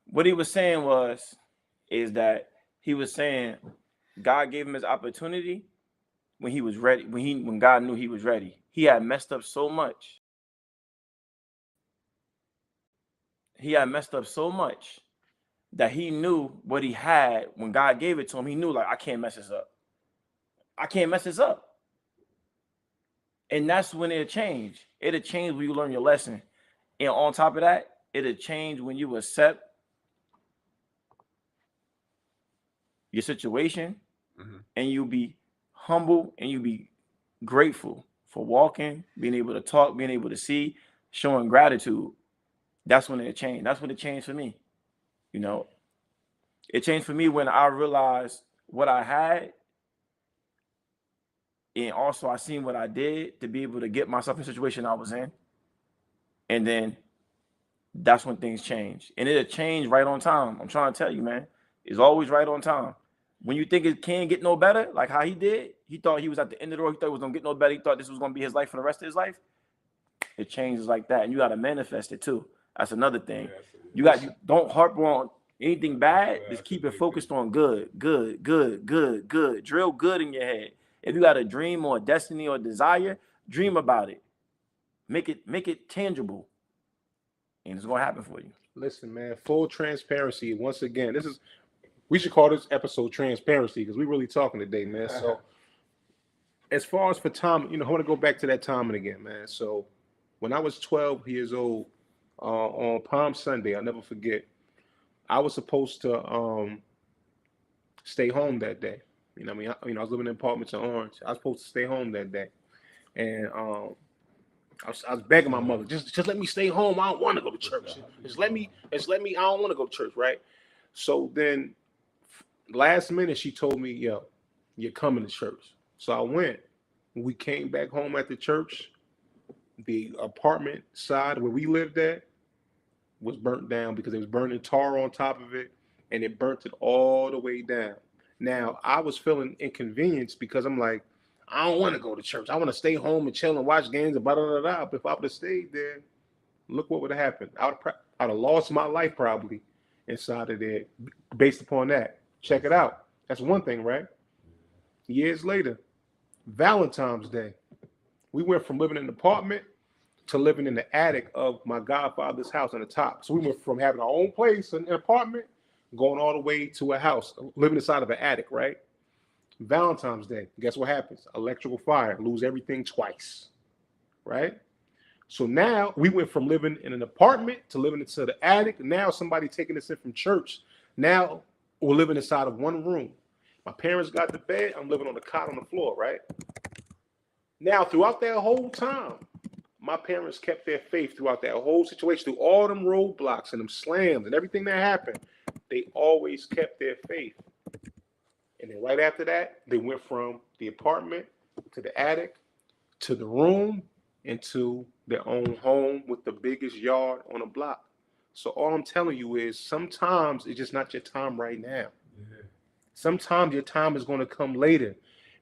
what he was saying is that he was saying God gave him his opportunity when he was ready, when God knew he was ready. He had messed up so much. He had messed up so much that he knew what he had when God gave it to him. He knew, I can't mess this up. I can't mess this up. And that's when it'll change. It'll change when you learn your lesson. And on top of that, it'll change when you accept your situation, and you be humble and you be grateful for walking, being able to talk, being able to see, showing gratitude. That's when it changed. That's when it changed for me. It changed for me when I realized what I had, and also I seen what I did to be able to get myself in the situation I was in. And then that's when things change. And it'll change right on time. I'm trying to tell you, man. It's always right on time. when you think it can't get no better, like how he did, he thought he was at the end of the road. He thought it was gonna get no better. He thought this was gonna be his life for the rest of his life. It changes like that, and you got to manifest it too. That's another thing. You don't harp on anything bad. Just keep it focused on good. Drill good in your head. If you got a dream or a destiny or a desire, dream about it. Make it tangible, and it's gonna happen for you. Listen, man, full transparency. Once again, we should call this episode transparency because we're really talking today, man. So as far as for Tom, I want to go back to that Tom again, man. So when I was 12 years old, on Palm Sunday, I'll never forget, I was supposed to stay home that day. I was living in apartments in Orange. I was supposed to stay home that day. And I was begging my mother, just let me stay home. I don't want to go to church. Just let me, I don't want to go to church, right? So then last minute, she told me, yo, you're coming to church. So I went. We came back home at the church. The apartment side where we lived at was burnt down because it was burning tar on top of it, and it burnt it all the way down. Now, I was feeling inconvenienced because I'm like, I don't want to go to church. I want to stay home and chill and watch games and blah, blah, blah, blah. But if I would have stayed there, look what would have happened. I'd have lost my life probably inside of there based upon that. Check it out. That's one thing, right? Years later, Valentine's Day, we went from living in an apartment to living in the attic of my godfather's house on the top. So we went from having our own place, an apartment, going all the way to a house, living inside of an attic, right? Valentine's Day, guess what happens? Electrical fire, lose everything twice, right? So now we went from living in an apartment to living into the attic. Now somebody taking us in from church. Now we're living inside of one room. My parents got the bed. I'm living on the cot on the floor, right? Now, throughout that whole time, my parents kept their faith throughout that whole situation, through all them roadblocks and them slams and everything that happened. They always kept their faith. And then right after that, they went from the apartment to the attic to the room into their own home with the biggest yard on the block. So all I'm telling you is sometimes it's just not your time right now. Yeah. Sometimes your time is going to come later.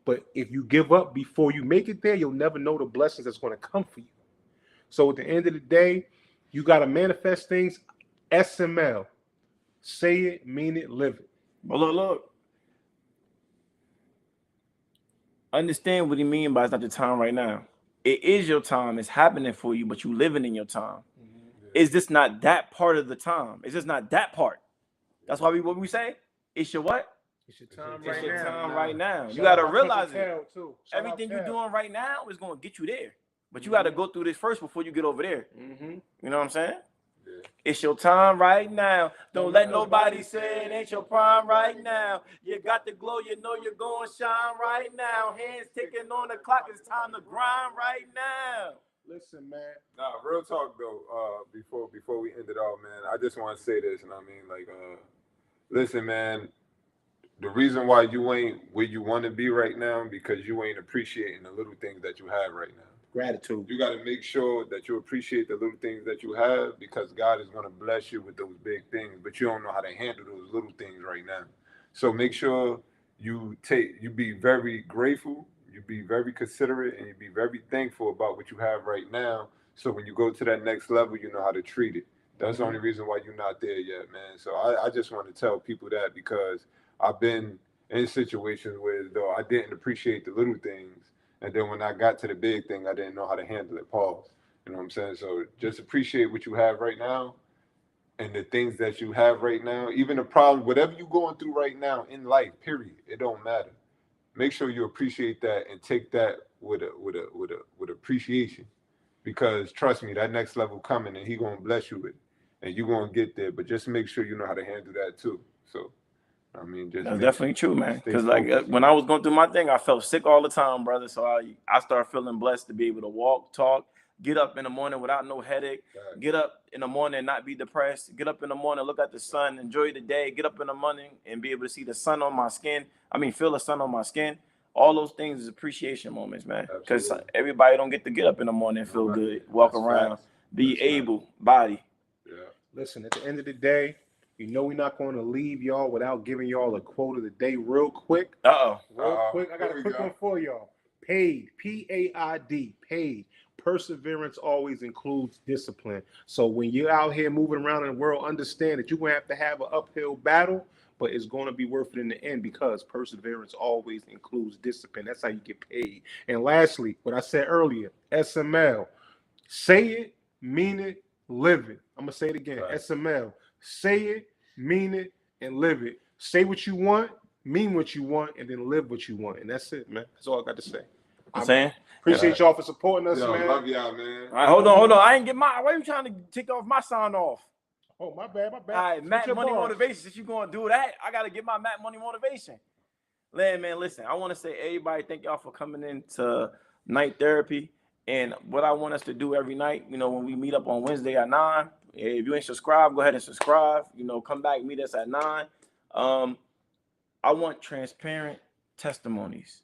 But if you give up before you make it there, you'll never know the blessings that's going to come for you. So at the end of the day, you got to manifest things. SML. Say it, mean it, live it. But look. Understand what he mean by it's not your time right now. It is your time. It's happening for you, but you living in your time. Mm-hmm. It's just not that part of the time. It's just not that part. That's why what we say? It's your what? It's your time right now. You got to realize it. Everything you're doing right now is going to get you there. But you got to go through this first before you get over there. Mm-hmm. You know what I'm saying? Yeah. It's your time right now. Don't let nobody say it ain't your prime right now. You got the glow. You know you're going to shine right now. Hands ticking on the clock. It's time to grind right now. Listen, man. Nah, real talk, though. Before we end it all, man, I just want to say this. And I mean, listen, man. The reason why you ain't where you want to be right now because you ain't appreciating the little things that you have right now. Gratitude. You got to make sure that you appreciate the little things that you have because God is going to bless you with those big things, but you don't know how to handle those little things right now. So make sure you be very grateful, you be very considerate, and you be very thankful about what you have right now. So when you go to that next level, you know how to treat it. That's the only reason why you're not there yet, man. So I just want to tell people that because I've been in situations where though I didn't appreciate the little things, and then when I got to the big thing, I didn't know how to handle it. Pause. You know what I'm saying? So just appreciate what you have right now, and the things that you have right now, even the problem, whatever you're going through right now in life. Period. It don't matter. Make sure you appreciate that and take that with appreciation, because trust me, that next level coming, and He gonna bless you with it, and you're gonna get there. But just make sure you know how to handle that too. So. I mean, that's definitely true, man. Because when I was going through my thing, I felt sick all the time, brother. So I started feeling blessed to be able to walk, talk, get up in the morning without no headache, get up in the morning and not be depressed, get up in the morning, look at the sun, enjoy the day, get up in the morning and be able to see the sun on my skin. Feel the sun on my skin. All those things is appreciation moments, man. Because everybody don't get to get up in the morning and feel good, walk around, be able, body. Yeah. Listen, at the end of the day, You know we're not going to leave y'all without giving y'all a quote of the day real quick. Real quick. I got a quick one for y'all. Paid, P-A-I-D, paid. Perseverance always includes discipline. So when you're out here moving around in the world, understand that you're going to have an uphill battle, but it's going to be worth it in the end because perseverance always includes discipline. That's how you get paid. And lastly, what I said earlier, SML, say it, mean it, live it. I'm going to say it again, SML, say it, mean it, and live it. Say what you want, mean what you want, and then live what you want. And that's it, man. That's all I got to say. Appreciate y'all for supporting us, man. Love y'all, man. All right, hold on. I ain't get my. Why you trying to take off my sign off? Oh, my bad. All right, Matt Money Motivation. Since you gonna do that, I gotta get my Matt Money Motivation. Man, listen. I want to say everybody, thank y'all for coming in to Night Therapy. And what I want us to do every night, when we meet up on Wednesday at 9. If you ain't subscribed, go ahead and subscribe. Come back, meet us at 9. I want transparent testimonies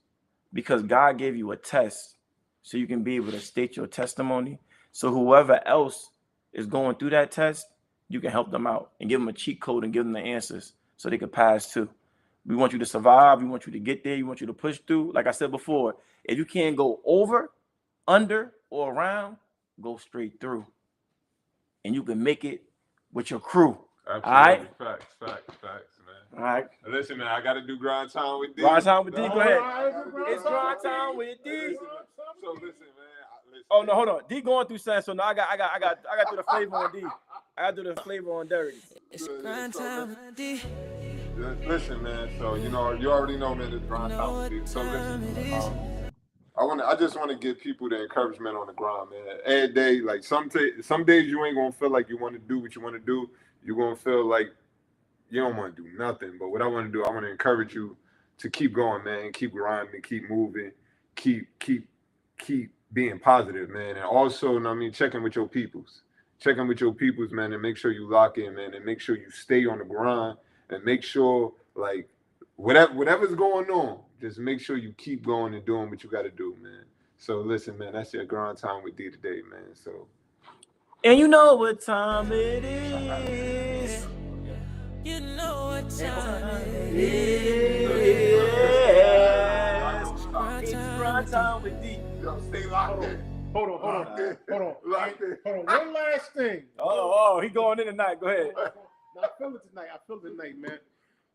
because God gave you a test so you can be able to state your testimony. So whoever else is going through that test, you can help them out and give them a cheat code and give them the answers so they can pass too. We want you to survive. We want you to get there. We want you to push through. Like I said before, if you can't go over, under, or around, go straight through. And you can make it with your crew. Absolutely. All right? Facts, man. All right. Listen, man, I got to do grind time with D. Grind time with D, go ahead. It's grind time with D. So listen, man. Oh no, hold on. D going through something, so now I got to do the flavor on D. I got to do the flavor on Derek. It's grind time with D. Listen, man. So you already know, man. It's grind time with D. So listen, I just want to give people the encouragement on the grind, man. Every day, like some days you ain't gonna feel like you want to do what you want to do. You're gonna feel like you don't want to do nothing. But what I want to do, I want to encourage you to keep going, man. Keep grinding, keep moving, keep being positive, man. And also, checking with your peoples. Checking with your peoples, man, and make sure you lock in, man, and make sure you stay on the grind and make sure, like, whatever's going on, just make sure you keep going and doing what you got to do, man. So listen, man, that's your grind time with D today, man. So. And you know what time it is. You know what time it is. It's grind time with D. Stay locked in. Hold on. One last thing. He going in tonight. Go ahead. I feel it tonight, man.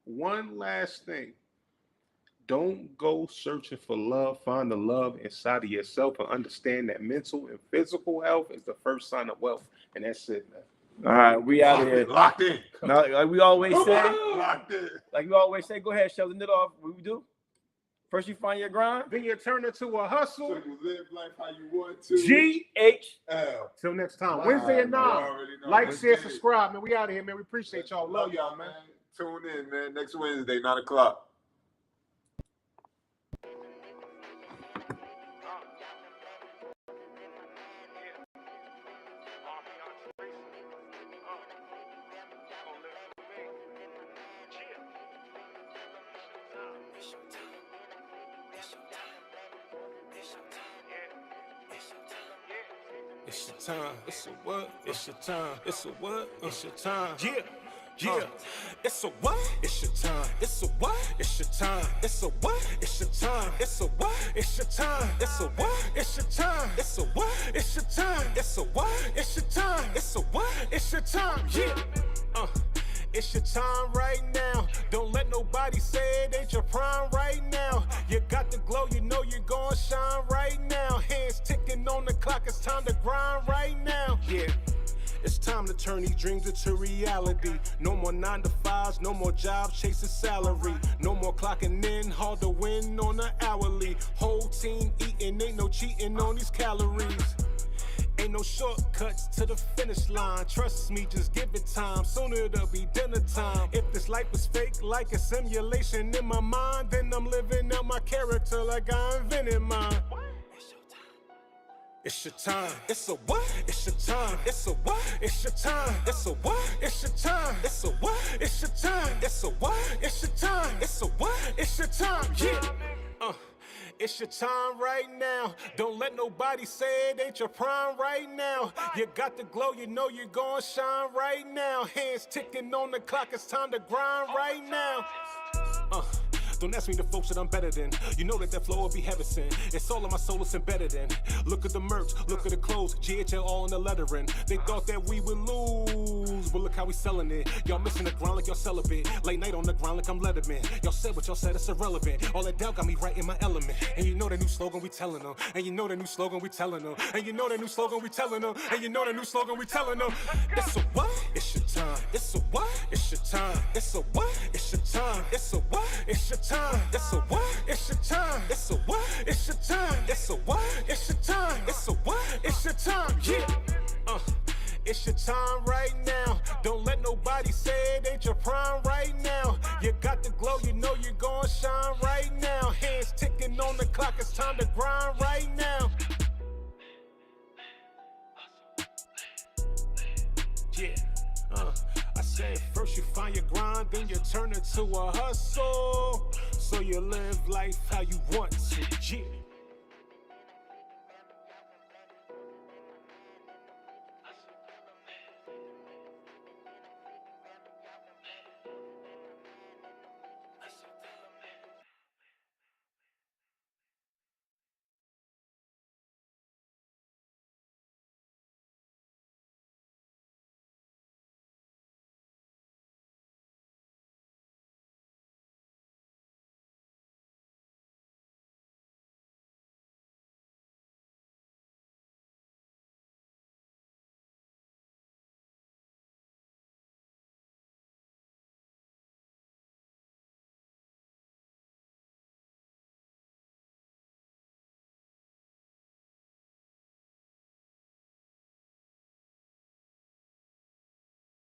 One last thing. Don't go searching for love. Find the love inside of yourself and understand that mental and physical health is the first sign of wealth. And that's it, man. All right, we out of here. Locked in. Now, like we always say, locked in. Go ahead, Sheldon it off. What we do? First, you find your grind. Then you turn it to a hustle. So you live life how you want to. GHL. Till next time. Wow, Wednesday at 9. Like, share, Wednesday. subscribe, man. We out of here, man. We appreciate y'all. Love y'all, man. Tune in, man. Next Wednesday, 9 o'clock. It's your time. It's a what? It's your time. It's a what? It's your time. Yeah. It's a what? It's your time. It's a what? It's your time. It's a what? It's your time. It's a what? It's your time. It's a what? It's your time. It's a what? It's your time. It's a what? It's your time. It's a what? It's your time. Yeah. It's your time right now. Don't let nobody say it ain't your prime right now. You got the glow, you know you're gonna shine right now. Hands ticking on the clock, it's time to grind right now. Yeah. It's time to turn these dreams into reality. No more 9 to 5s, no more jobs chasing salary. No more clocking in, hard to win on the hourly. Whole team eating, ain't no cheating on these calories. Ain't no shortcuts to the finish line. Trust me, just give it time. Soon it'll be dinner time. If this life is fake, like a simulation in my mind, then I'm living out my character like I invented mine. It's your time. It's a what? It's your time. It's a what? It's your time. It's a what? It's your time. It's a what? It's your time. It's a what? It's your time. It's a what? It's your time. Yeah. It's your time right now. Don't let nobody say it ain't your prime right now. You got the glow, you know you're gonna shine right now. Hands ticking on the clock, it's time to grind right now. Don't ask me the folks that I'm better than. You know that flow will be heaven sent. It's all in my soul, it's embedded in. Look at the merch, look at the clothes, GHL all in the lettering. They thought that we would lose, but look how we selling it. Y'all missing the ground like y'all celibate. Late night on the ground like I'm Letterman. Y'all said what y'all said, it's irrelevant. All that doubt got me right in my element. And you know the new slogan we telling them. And you know the new slogan we telling them. And you know the new slogan we telling them. And you know the new slogan we telling them. It's a what? It's your time. It's a what? It's your time. It's a what? It's your time. It's a what? It's your time. It's a what? It's your time. It's a what? It's your time. It's a what? It's your time. It's a what? It's your time. Yeah. It's your time right now. Don't let nobody say it ain't your prime right now. You got the glow, you know you're gonna shine right now. Hands ticking on the clock, it's time to grind right now. Yeah. I said first you find your grind, then you turn it to a hustle. So you live life how you want to, yeah.